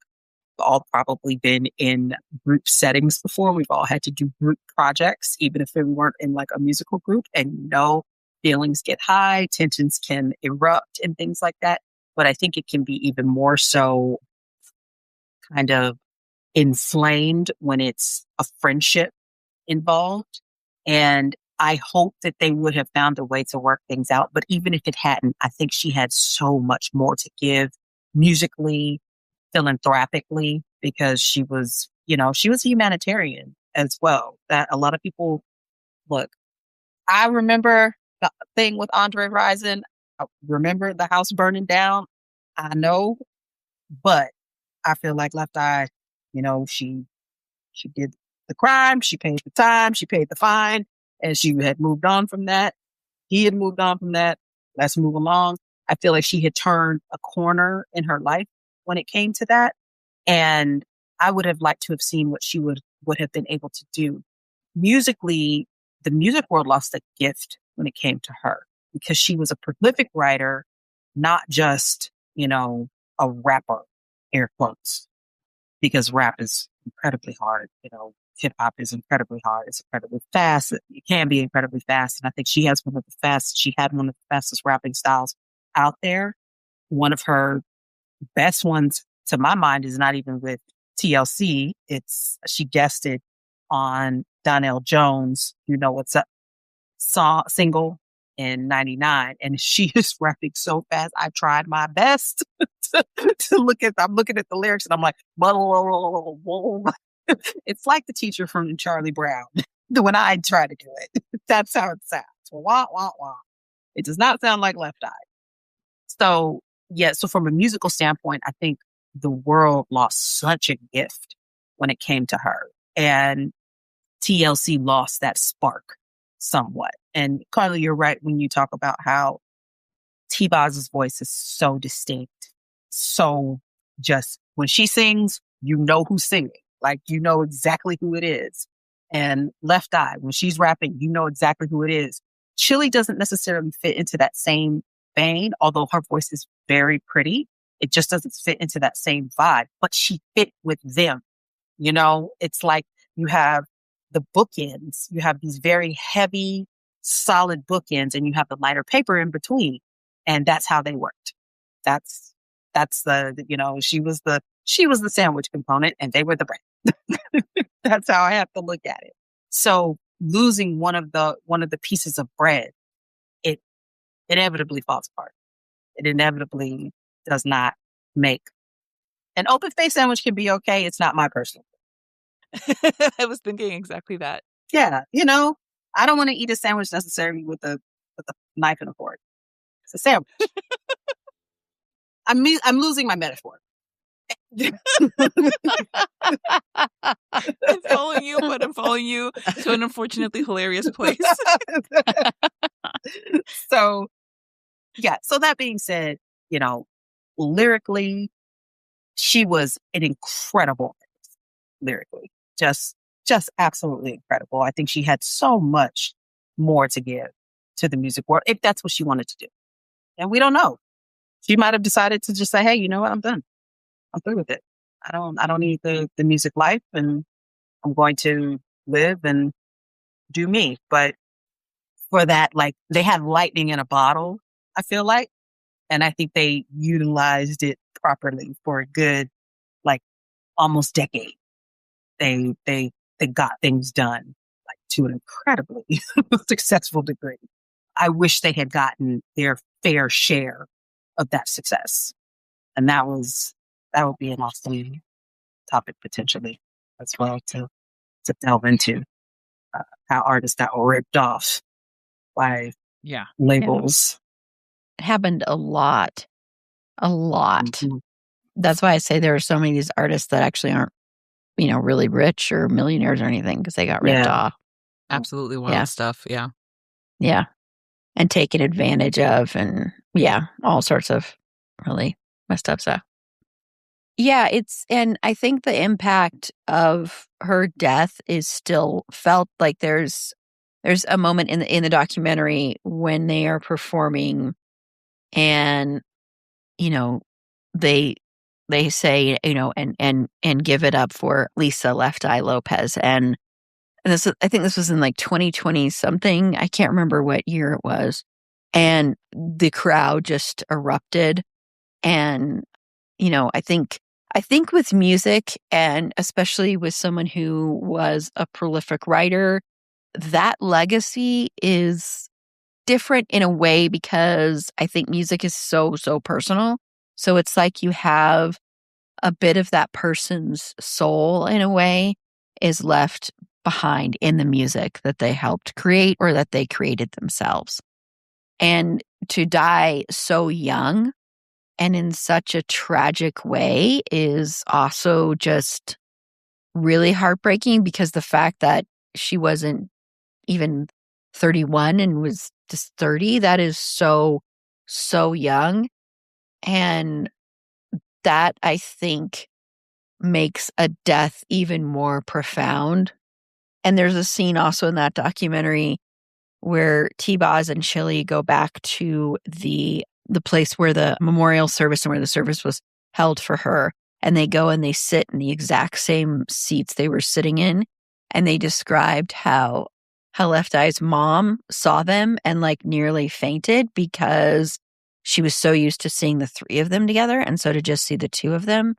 we've all probably been in group settings before. We've all had to do group projects, even if we weren't in like a musical group. And feelings get high, tensions can erupt and things like that. But I think it can be even more so kind of inflamed when it's a friendship involved. And I hope that they would have found a way to work things out. But even if it hadn't, I think she had so much more to give musically, philanthropically, because she was a humanitarian as well. That a lot of people look. I remember the thing with Andre Rison. I remember the house burning down. I know, but I feel like Left Eye, she did the crime, she paid the time, she paid the fine, and she had moved on from that. He had moved on from that. Let's move along. I feel like she had turned a corner in her life when it came to that. And I would have liked to have seen what she would have been able to do. Musically, the music world lost a gift when it came to her because she was a prolific writer, not just, a rapper, air quotes, because rap is incredibly hard. Hip hop is incredibly hard. It's incredibly fast. It can be incredibly fast. And I think she had one of the fastest rapping styles out there. One of her best ones, to my mind, is not even with TLC. She guested on Donnell Jones' You Know What's Up single in 99. And she is rapping so fast. I tried my best I'm looking at the lyrics and I'm like, it's like the teacher from Charlie Brown when I try to do it. That's how it sounds. Wah, wah, wah. It does not sound like Left Eye. So, yeah, so from a musical standpoint, I think the world lost such a gift when it came to her. And TLC lost that spark somewhat. And Carla, you're right when you talk about how T-Boz's voice is so distinct. So just when she sings, you know who's singing. Like, you know exactly who it is. And Left Eye, when she's rapping, you know exactly who it is. Chili doesn't necessarily fit into that same vein, although her voice is very pretty. It just doesn't fit into that same vibe, but she fit with them. It's like you have the bookends. You have these very heavy, solid bookends, and you have the lighter paper in between. And that's how they worked. That's she was the sandwich component and they were the bread. That's how I have to look at it. So losing one of the pieces of bread, it inevitably falls apart. It inevitably does not make an open face sandwich. Can be okay. It's not my personal. I was thinking exactly that. Yeah. I don't want to eat a sandwich necessarily with a knife and a fork. It's a sandwich. I'm losing my metaphor. I'm following you, but I'm following you to an unfortunately hilarious place. So, yeah. So that being said, lyrically, she was an incredible artist, lyrically. Just absolutely incredible. I think she had so much more to give to the music world if that's what she wanted to do. And we don't know. she might have decided to just say, hey, you know what? I'm done. I'm through with it. I don't need the music life, and I'm going to live and do me. But for that, like, they had lightning in a bottle, I feel like. And I think they utilized it properly for a good, like, almost decade. They got things done, like, to an incredibly successful degree. I wish they had gotten their fair share of that success. And that would be an awesome topic potentially as well to delve into, how artists got ripped off by Yeah. labels. It happened a lot. A lot. Mhm. That's why I say there are so many of these artists that actually aren't, really rich or millionaires or anything because they got ripped Yeah. off. Absolutely wild Yeah. stuff. Yeah. Yeah. And taken advantage of, and all sorts of really messed up stuff. Yeah, and I think the impact of her death is still felt. Like there's a moment in the documentary when they are performing, and they say, and give it up for Lisa Left Eye Lopez. And I think this was in like 2020 something. I can't remember what year it was. And the crowd just erupted. And, I think with music, and especially with someone who was a prolific writer, that legacy is different in a way because I think music is so, so personal. So it's like you have a bit of that person's soul in a way is left behind in the music that they helped create or that they created themselves. And to die so young and in such a tragic way is also just really heartbreaking, because the fact that she wasn't even 31 and was just 30, that is so, so young. And that, I think, makes a death even more profound. And there's a scene also in that documentary where T-Boz and Chili go back to the place where the memorial service and where the service was held for her. And they go and they sit in the exact same seats they were sitting in. And they described how Left Eye's mom saw them and like nearly fainted because she was so used to seeing the three of them together. And so to just see the two of them.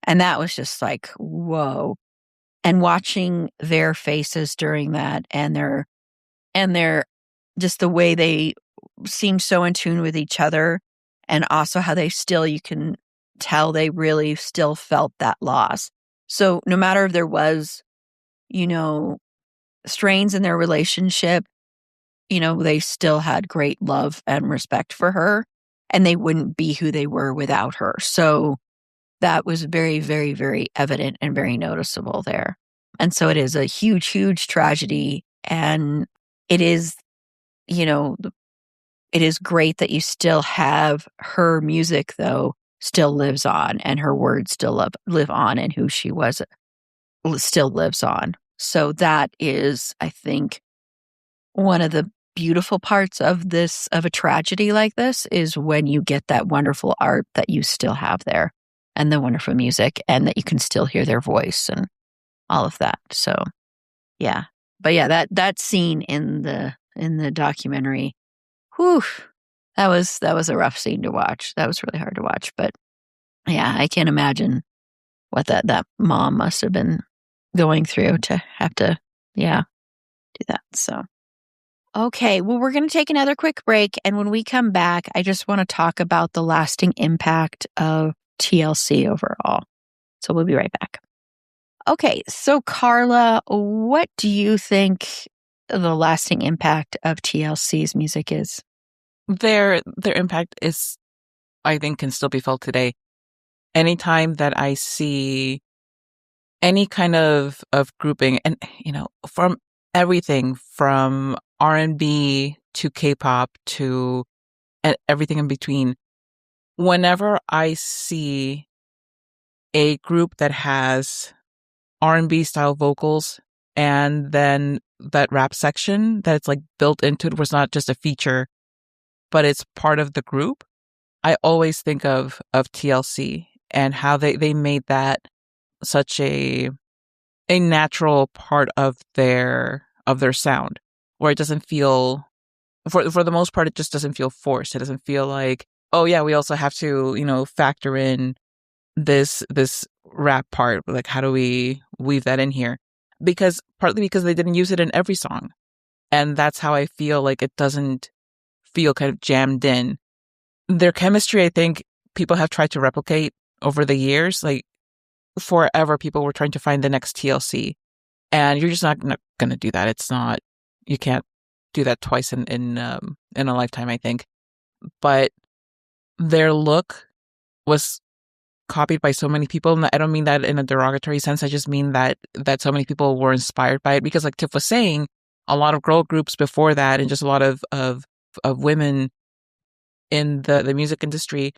And that was just like, whoa. And watching their faces during that, and their just the way they seem so in tune with each other, and also how they still, you can tell they really still felt that loss. So no matter if there was, strains in their relationship, they still had great love and respect for her, and they wouldn't be who they were without her. So that was very, very, very evident and very noticeable there. And so it is a huge, huge tragedy. And it is, it is great that you still have her music, though, still lives on, and her words still live on, and who she was still lives on. So that is, I think, one of the beautiful parts of a tragedy like this is when you get that wonderful art that you still have there, and the wonderful music, and that you can still hear their voice and all of that. So, yeah. But yeah, that scene in the documentary, whew, that was a rough scene to watch. That was really hard to watch. But yeah, I can't imagine what that mom must have been going through to have to, do that. So, okay, well, we're going to take another quick break. And when we come back, I just want to talk about the lasting impact of TLC overall. So we'll be right back. Okay, so Carla, what do you think the lasting impact of TLC's music is? Their impact is, I think, can still be felt today. Anytime that I see any kind of grouping, and from everything from R&B to K-pop to everything in between, whenever I see a group that has R&B style vocals and then that rap section that it's like built into it, where it's not just a feature, but it's part of the group, I always think of TLC and how they made that such a natural part of their sound, where it doesn't feel, for the most part, it just doesn't feel forced. It doesn't feel like, oh yeah, we also have to, factor in this rap part. Like, how do we weave that in here? Partly because they didn't use it in every song. And that's how I feel like it doesn't feel kind of jammed in. Their chemistry, I think people have tried to replicate over the years. Like, forever, people were trying to find the next TLC. And you're just not going to do that. It's not, you can't do that twice in a lifetime, I think. But their look was copied by so many people. And I don't mean that in a derogatory sense. I just mean that so many people were inspired by it, because like Tiff was saying, a lot of girl groups before that and just a lot of women in the music industry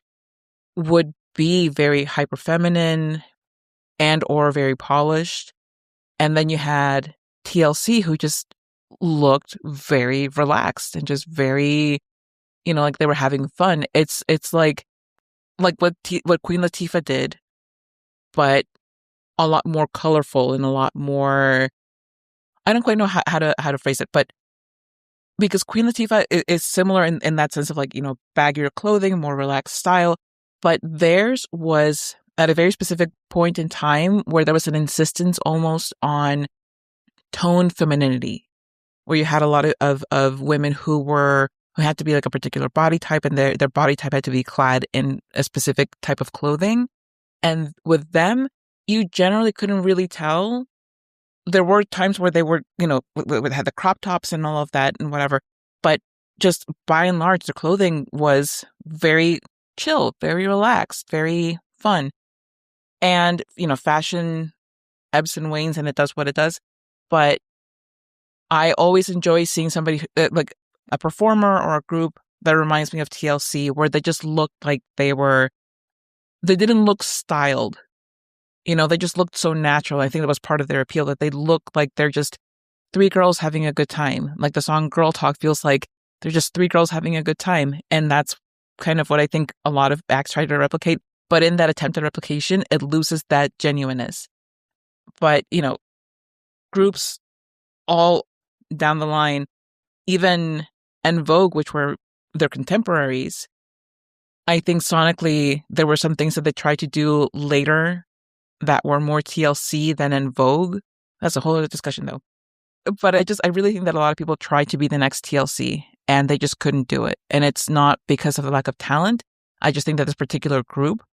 would be very hyper feminine and or very polished. And then you had TLC, who just looked very relaxed and just very, like they were having fun. It's like what Queen Latifah did, but a lot more colorful and a lot more. I don't quite know how to phrase it, but because Queen Latifah is similar in that sense of like, baggier clothing, more relaxed style, but theirs was at a very specific point in time where there was an insistence almost on tone femininity, where you had a lot of women who had to be like a particular body type, and their body type had to be clad in a specific type of clothing. And with them, you generally couldn't really tell. There were times where they were, had the crop tops and all of that and whatever, but just by and large, the clothing was very chill, very relaxed, very fun. And, fashion ebbs and wanes and it does what it does. But I always enjoy seeing somebody like a performer or a group that reminds me of TLC, where they just looked like they didn't look styled. They just looked so natural. I think that was part of their appeal, that they look like they're just three girls having a good time. Like the song Girl Talk feels like they're just three girls having a good time. And that's kind of what I think a lot of acts try to replicate. But in that attempt at replication, it loses that genuineness. But, groups all down the line, even En Vogue, which were their contemporaries, I think sonically there were some things that they tried to do later that were more TLC than En Vogue. That's a whole other discussion though. But I really think that a lot of people tried to be the next TLC and they just couldn't do it. And it's not because of the lack of talent. I just think that this particular group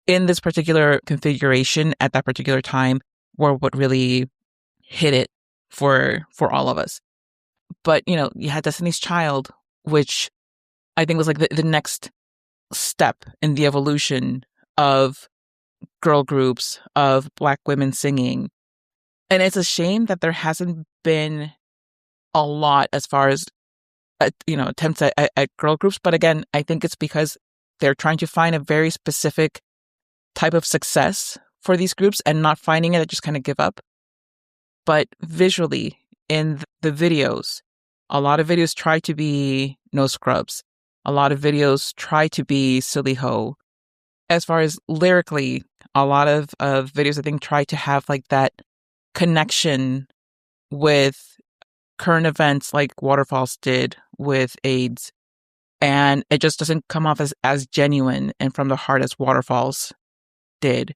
in this particular configuration at that particular time were what really hit it for all of us. But, you had Destiny's Child, which I think was like the next step in the evolution of girl groups, of Black women singing. And it's a shame that there hasn't been a lot as far as, attempts at girl groups. But again, I think it's because they're trying to find a very specific type of success for these groups and not finding it, they just kind of give up. But visually, in the videos, a lot of videos try to be No Scrubs. A lot of videos try to be Silly Ho. As far as lyrically, a lot of videos, I think, try to have like that connection with current events like Waterfalls did with AIDS. And it just doesn't come off as genuine and from the heart as Waterfalls did.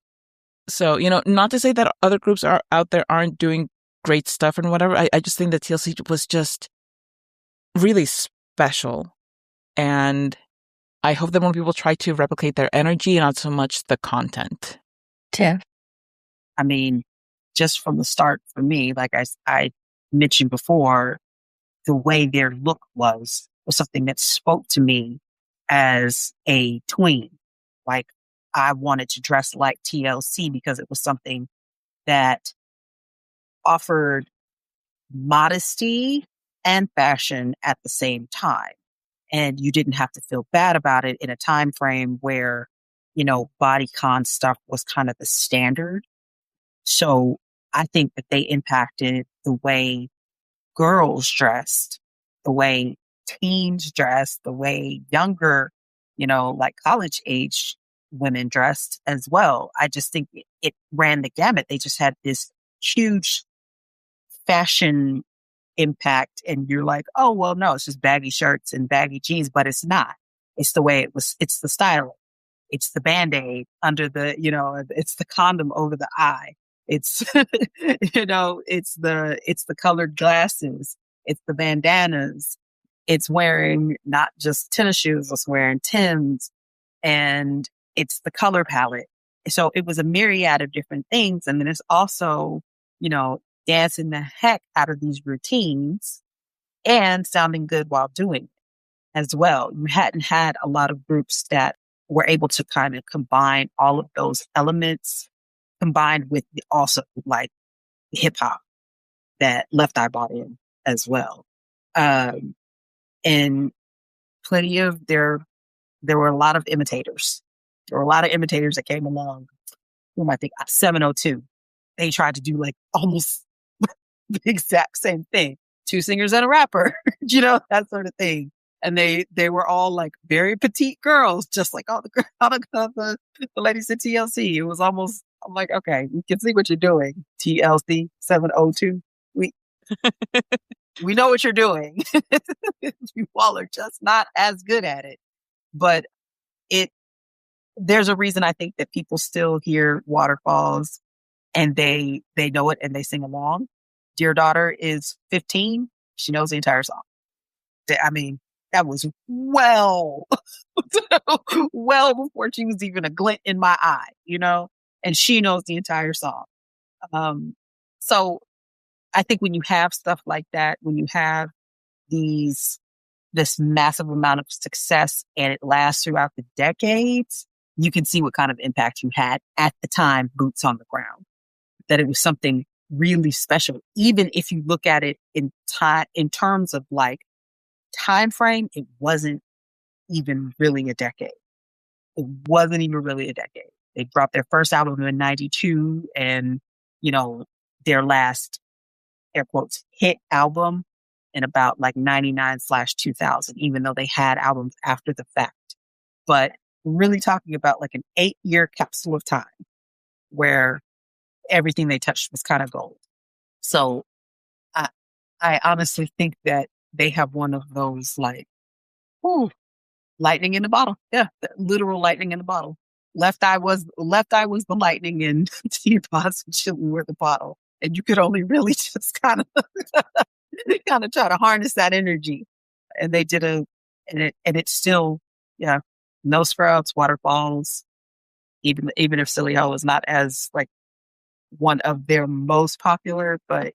So, not to say that other groups are out there aren't doing great stuff and whatever. I just think that TLC was just really special. And I hope that more people try to replicate their energy and not so much the content. Tiff? I mean, just from the start for me, like I mentioned before, the way their look was something that spoke to me as a tween. Like, I wanted to dress like TLC because it was something that offered modesty and fashion at the same time. And you didn't have to feel bad about it in a time frame where, bodycon stuff was kind of the standard. So I think that they impacted the way girls dressed, the way teens dressed, the way younger like college age women dressed as well. I just think it ran the gamut. They just had this huge fashion impact, and you're like, oh, well, no, it's just baggy shirts and baggy jeans, but it's not. It's the way it was. It's the styling. It's the Band-Aid under the, it's the condom over the eye. It's, it's the colored glasses. It's the bandanas. It's wearing not just tennis shoes, it's wearing Tims, and it's the color palette. So it was a myriad of different things. And then it's also, dancing the heck out of these routines and sounding good while doing it as well. You hadn't had a lot of groups that were able to kind of combine all of those elements combined with also like hip hop that Left Eye brought in as well. And plenty of there were a lot of imitators. There were a lot of imitators that came along. Whom I think 702. They tried to do like almost the exact same thing. 2 singers and a rapper, that sort of thing. And they were all like very petite girls, just like all the ladies at TLC. It was almost, I'm like, okay, you can see what you're doing. TLC 702. We know what you're doing. You all are just not as good at it. But there's a reason I think that people still hear Waterfalls and they know it and they sing along. Dear Daughter is 15. She knows the entire song. I mean, that was well before she was even a glint in my eye, and she knows the entire song. So I think when you have stuff like that, when you have this massive amount of success and it lasts throughout the decades, you can see what kind of impact you had at the time, boots on the ground, that it was something really special. Even if you look at it in terms of like time frame, it wasn't even really a decade. It wasn't even really a decade. They dropped their first album in 92 and, their last air quotes hit album in about like 99/2000, even though they had albums after the fact. But really talking about like an 8-year capsule of time where everything they touched was kind of gold. So I honestly think that they have one of those like, lightning in the bottle. Yeah, literal lightning in the bottle. Left Eye was the lightning and Teapot's and Chili were the bottle. And you could only really just kind of try to harness that energy. And they did and it's still, yeah, no Sprouts, Waterfalls, even if Silly Ho is not as like one of their most popular, but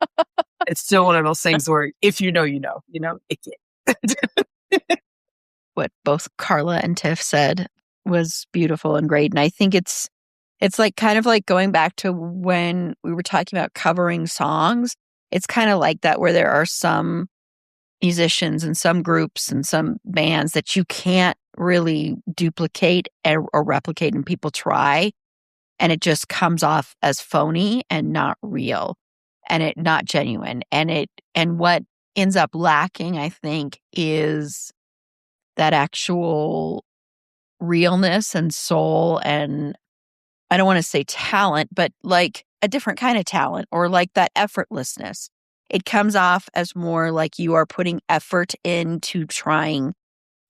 it's still one of those things where if you know, it can. What both Carla and Tiff said was beautiful and great. And I think it's like kind of like going back to when we were talking about covering songs. It's kind of like that where there are some musicians and some groups and some bands that you can't really duplicate or replicate, and people try, and it just comes off as phony and not real and it not genuine. And what ends up lacking, I think, is that actual realness and soul, and I don't want to say talent, but like a different kind of talent, or like that effortlessness. It comes off as more like you are putting effort into trying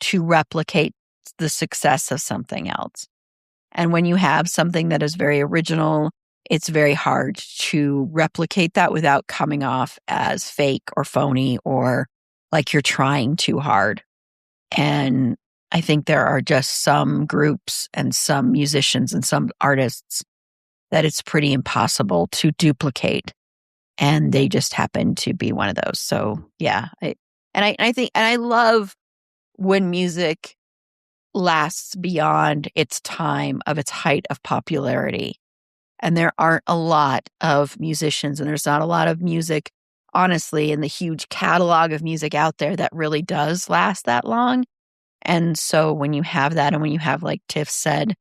to replicate the success of something else. And when you have something that is very original, it's very hard to replicate that without coming off as fake or phony or like you're trying too hard. And I think there are just some groups and some musicians and some artists that it's pretty impossible to duplicate. And they just happen to be one of those. So yeah. I love when music lasts beyond its time of its height of popularity. And there aren't a lot of musicians, and there's not a lot of music, honestly, in the huge catalog of music out there that really does last that long. And so when you have that, and when you have, like Tiff said,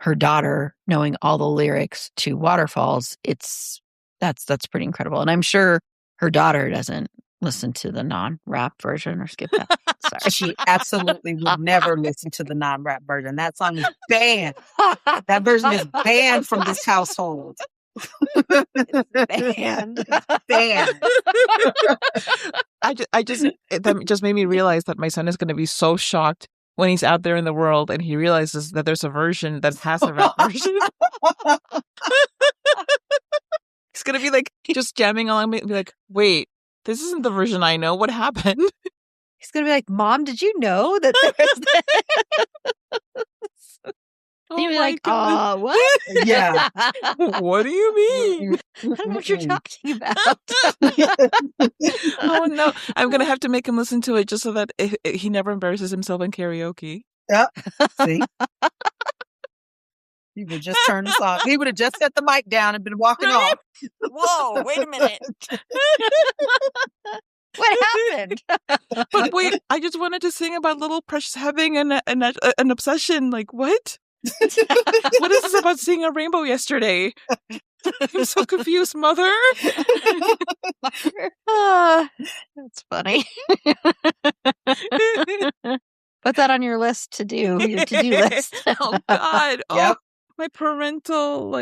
her daughter knowing all the lyrics to Waterfalls, that's pretty incredible. And I'm sure her daughter doesn't listen to the non-rap version or skip that. Sorry. She absolutely would never listen to the non-rap version. That song is banned. That version is banned from this household. Banned. Banned. That just made me realize that my son is going to be so shocked when he's out there in the world and he realizes that there's a version that has a rap version. He's going to be like, just jamming along and be like, wait, this isn't the version I know. What happened? He's going to be like, Mom, did you know that there was this? He'd be like, God. what? Yeah. What do you mean? I don't know what you're talking about. Oh, no. I'm going to have to make him listen to it just so that he never embarrasses himself in karaoke. Yep. See? He would just turn the song. He would have just set the mic down and been walking off. Whoa, wait a minute. What happened? But wait, I just wanted to sing about little precious having an obsession. Like, what? What is this about seeing a rainbow yesterday? I'm so confused, Mother. That's funny. Put that on your list to do, your to-do list. Oh, God. Yep. Oh, my parental,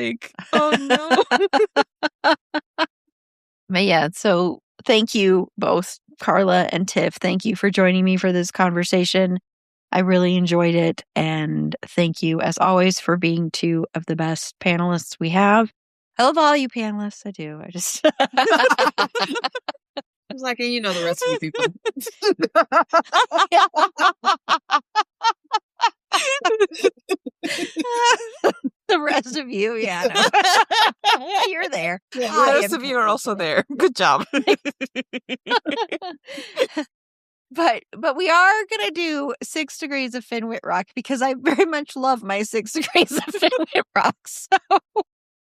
oh, no. But yeah, so thank you both, Carla and Tiff. Thank you for joining me for this conversation. I really enjoyed it. And thank you, as always, for being two of the best panelists we have. I love all you panelists. I do. I just... I was like, and you know the rest of you people. The rest of you, yeah. No. You're there. Yeah, The rest of you are also there. Good job. But we are going to do 6 Degrees of Finn Whitrock because I very much love my 6 Degrees of Finn Whitrock. So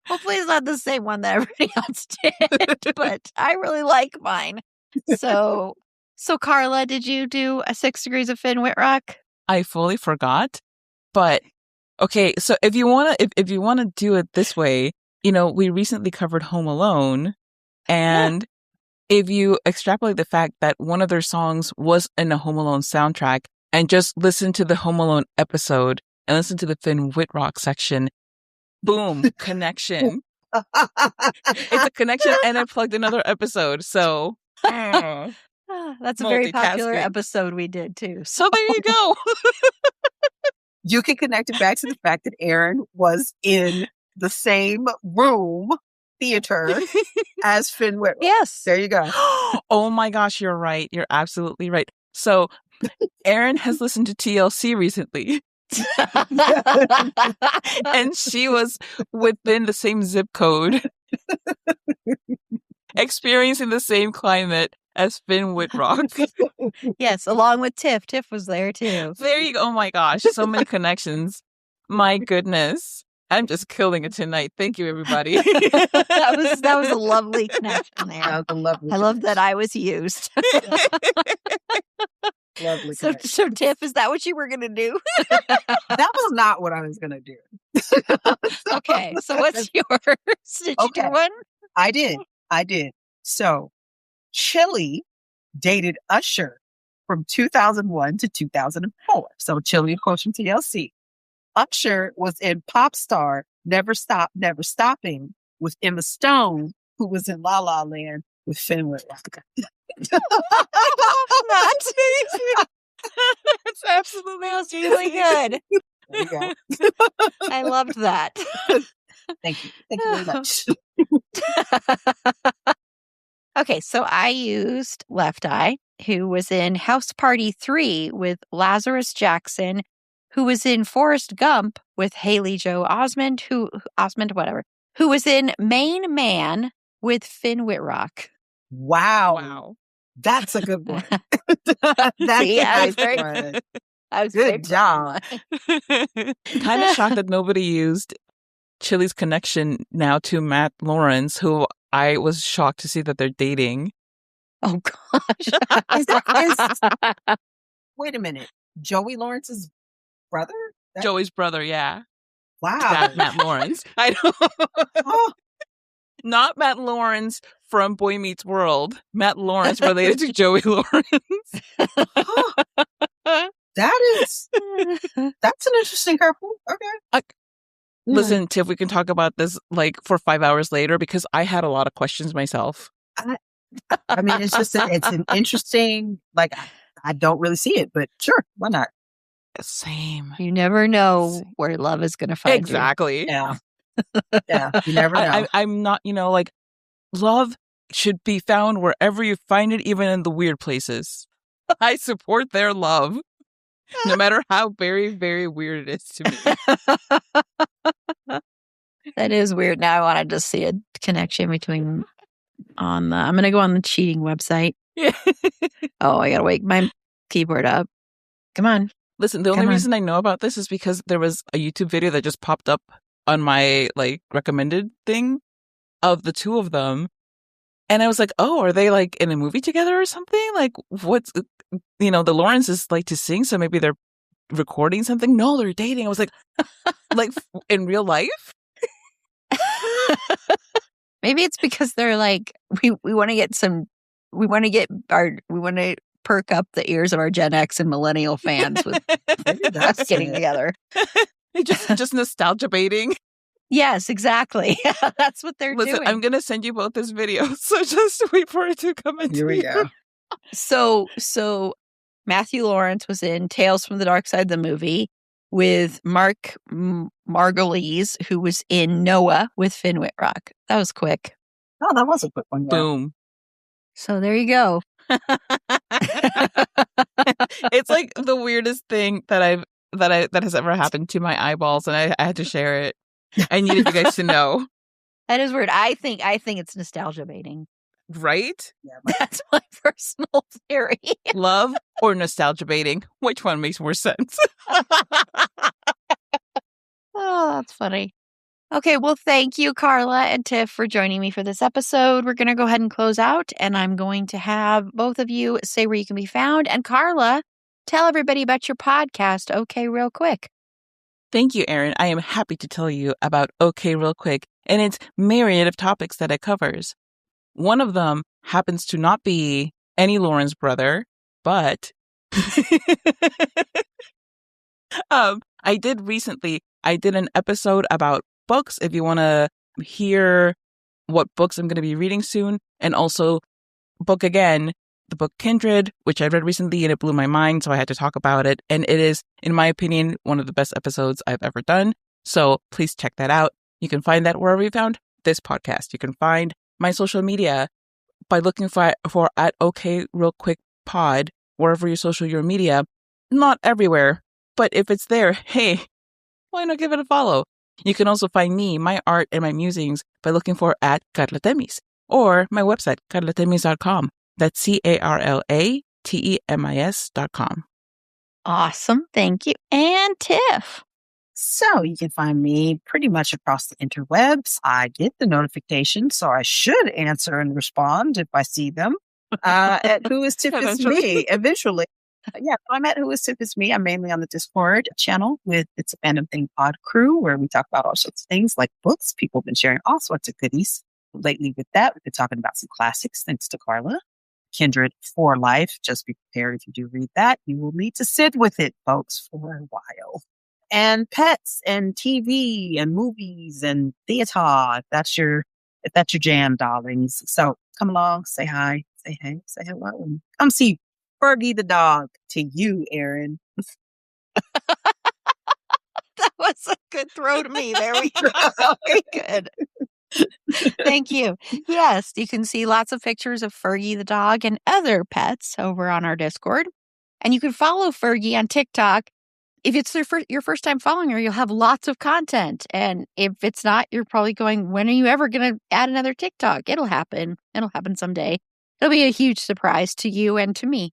hopefully it's not the same one that everybody else did, but I really like mine. So Carla, did you do a 6 Degrees of Finn Whitrock? I fully forgot, but okay. So if you want to do it this way, we recently covered Home Alone, and if you extrapolate the fact that one of their songs was in a Home Alone soundtrack and just listen to the Home Alone episode and listen to the Finn Whitrock section, boom, connection. It's a connection, and I plugged another episode. So that's a very popular episode we did too. So there you go. You can connect it back to the fact that Erin was in the same room, theater, as Finn Whitrock. Yes. There you go. Oh my gosh, you're right. You're absolutely right. So Erin has listened to TLC recently. And she was within the same zip code, experiencing the same climate as Finn Whitrock. Yes, along with Tiff. Tiff was there too. There you go. Oh my gosh, so many connections. My goodness. I'm just killing it tonight. Thank you, everybody. That was a lovely connection there. That was a lovely I love that I was used. Lovely So Tiff, is that what you were going to do? That was not what I was going to do. Okay, so what's yours? Did you do one? I did. So Chili dated Usher from 2001 to 2004. So Chili, of course, from TLC. Usher was in Pop Star, Never Stop, Never Stopping with Emma Stone, who was in La La Land with Finn Whitrock. That's absolutely really good. There you go. I loved that. Thank you. Thank you very much. Okay, so I used Left Eye, who was in House Party 3 with Lazarus Jackson, who was in Forrest Gump with Haley Joel Osment, who was in Main Man with Finn Whitrock. Wow. That's a good one. That's See, a nice one. I was Good job. Kind of shocked that nobody used Chili's connection now to Matt Lawrence, who I was shocked to see that they're dating. Oh, gosh. Wait a minute. Joey Lawrence's brother? Joey's brother, yeah. Wow. Matt Lawrence. I know. Oh. Not Matt Lawrence from Boy Meets World. Matt Lawrence related to Joey Lawrence. That's an interesting couple. Okay. Listen, Tiff, we can talk about this like for 5 hours later because I had a lot of questions myself. I mean, it's just it's an interesting, like, I don't really see it, but sure, why not? Same. You never know where love is going to find Exactly. you. Yeah. Yeah, you never know. I'm not, like, love should be found wherever you find it, even in the weird places. I support their love, no matter how very, very weird it is to me. That is weird. Now I wanted to see a connection between I'm going to go on the cheating website. Yeah. Oh, I got to wake my keyboard up. Come on. Listen, the only reason I know about this is because there was a YouTube video that just popped up on my like recommended thing of the two of them. And I was like, oh, are they like in a movie together or something? Like what's, the Lawrences like to sing. So maybe they're recording something. No, they're dating. I was like in real life. Maybe it's because they're like, we want to perk up the ears of our Gen X and millennial fans with us getting together. just nostalgia baiting. Yes, exactly. That's what they're doing. I'm going to send you both this video. So just wait for it to come into Here we go. So Matthew Lawrence was in Tales from the Dark Side, the movie, with Mark Margulies, who was in Noah with Finn Wittrock. That was quick. Oh, that was a quick one. Yeah. Boom. So there you go. It's like the weirdest thing that has ever happened to my eyeballs, and I had to share it. I needed you guys to know. That is weird. I think it's nostalgia baiting. Right? Yeah, that's my personal theory. Love or nostalgia baiting? Which one makes more sense? Oh, that's funny. Okay, well, thank you, Carla and Tiff, for joining me for this episode. We're going to go ahead and close out, and I'm going to have both of you say where you can be found. And Carla, tell everybody about your podcast, Okay Real Quick. Thank you, Erin. I am happy to tell you about Okay Real Quick and its myriad of topics that it covers. One of them happens to not be any Lawrence brother, but I did an episode about books, if you want to hear what books I'm going to be reading soon, and also the book Kindred, which I read recently and it blew my mind, so I had to talk about it. And it is, in my opinion, one of the best episodes I've ever done. So please check that out. You can find that wherever you found this podcast. You can find my social media by looking for at Okay Real Quick Pod, wherever you social your media. Not everywhere, but if it's there, hey, why not give it a follow? You can also find me, my art, and my musings by looking for at Carla Temis or my website, carlatemis.com. That's CarlaTemis.com. Awesome. Thank you. And Tiff. So you can find me pretty much across the interwebs. I get the notifications, so I should answer and respond if I see them. At Who Is Tiff Is Me, eventually. Yeah, I'm at Who Is Tiff Is Me. I'm mainly on the Discord channel with It's a Fandom Thing Pod crew, where we talk about all sorts of things like books. People have been sharing all sorts of goodies lately with that. We've been talking about some classics, thanks to Carla. Kindred for Life. Just be prepared if you do read that. You will need to sit with it, folks, for a while. And pets and TV and movies and theater. If that's your jam, darlings. So come along, say hi, say hey, say hello, and come see Fergie the dog. To you, Erin. That was a good throw to me. There we go. Very good. Thank you. Yes, you can see lots of pictures of Fergie the dog and other pets over on our Discord. And you can follow Fergie on TikTok. If it's your first time following her, you'll have lots of content. And if it's not, you're probably going, when are you ever going to add another TikTok? It'll happen. It'll happen someday. It'll be a huge surprise to you and to me.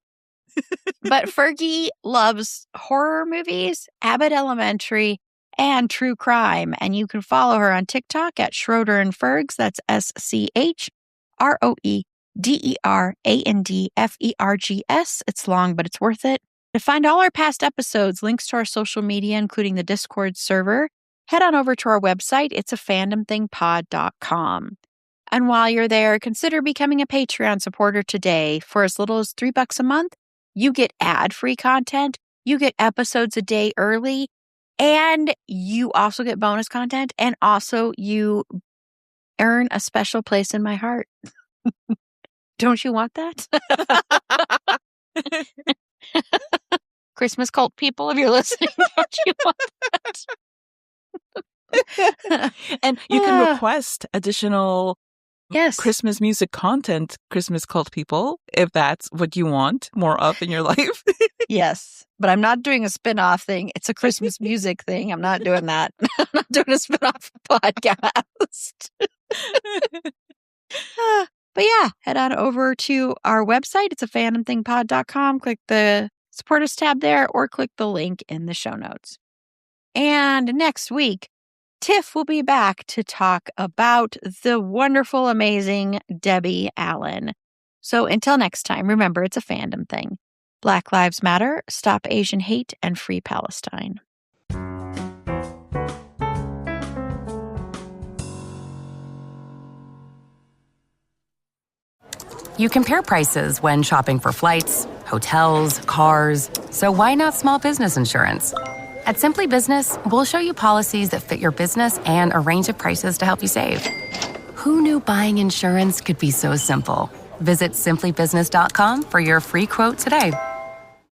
But Fergie loves horror movies, Abbott Elementary, and true crime. And you can follow her on TikTok at Schroeder and Fergs. That's SCHROEDERANDFERGS. It's long, but it's worth it. To find all our past episodes, links to our social media, including the Discord server, head on over to our website. It's a fandomthingpod.com. And while you're there, consider becoming a Patreon supporter today. For as little as $3 a month, you get ad-free content, you get episodes a day early, and you also get bonus content, and also you earn a special place in my heart. Don't you want that? Christmas cult people, if you're listening, don't you want that? And you can request additional Yes. Christmas music content, Christmas cult people, if that's what you want more of in your life. Yes. But I'm not doing a spin-off thing. It's a Christmas music thing. I'm not doing that. I'm not doing a spin-off podcast. But yeah, head on over to our website. It's a fandomthingpod.com. Click the support us tab there or click the link in the show notes. And next week, Tiff will be back to talk about the wonderful, amazing Debbie Allen. So until next time, remember, it's a fandom thing. Black Lives Matter, stop Asian hate, and free Palestine. You compare prices when shopping for flights, hotels, cars. So why not small business insurance? At Simply Business, we'll show you policies that fit your business and a range of prices to help you save. Who knew buying insurance could be so simple? Visit simplybusiness.com for your free quote today.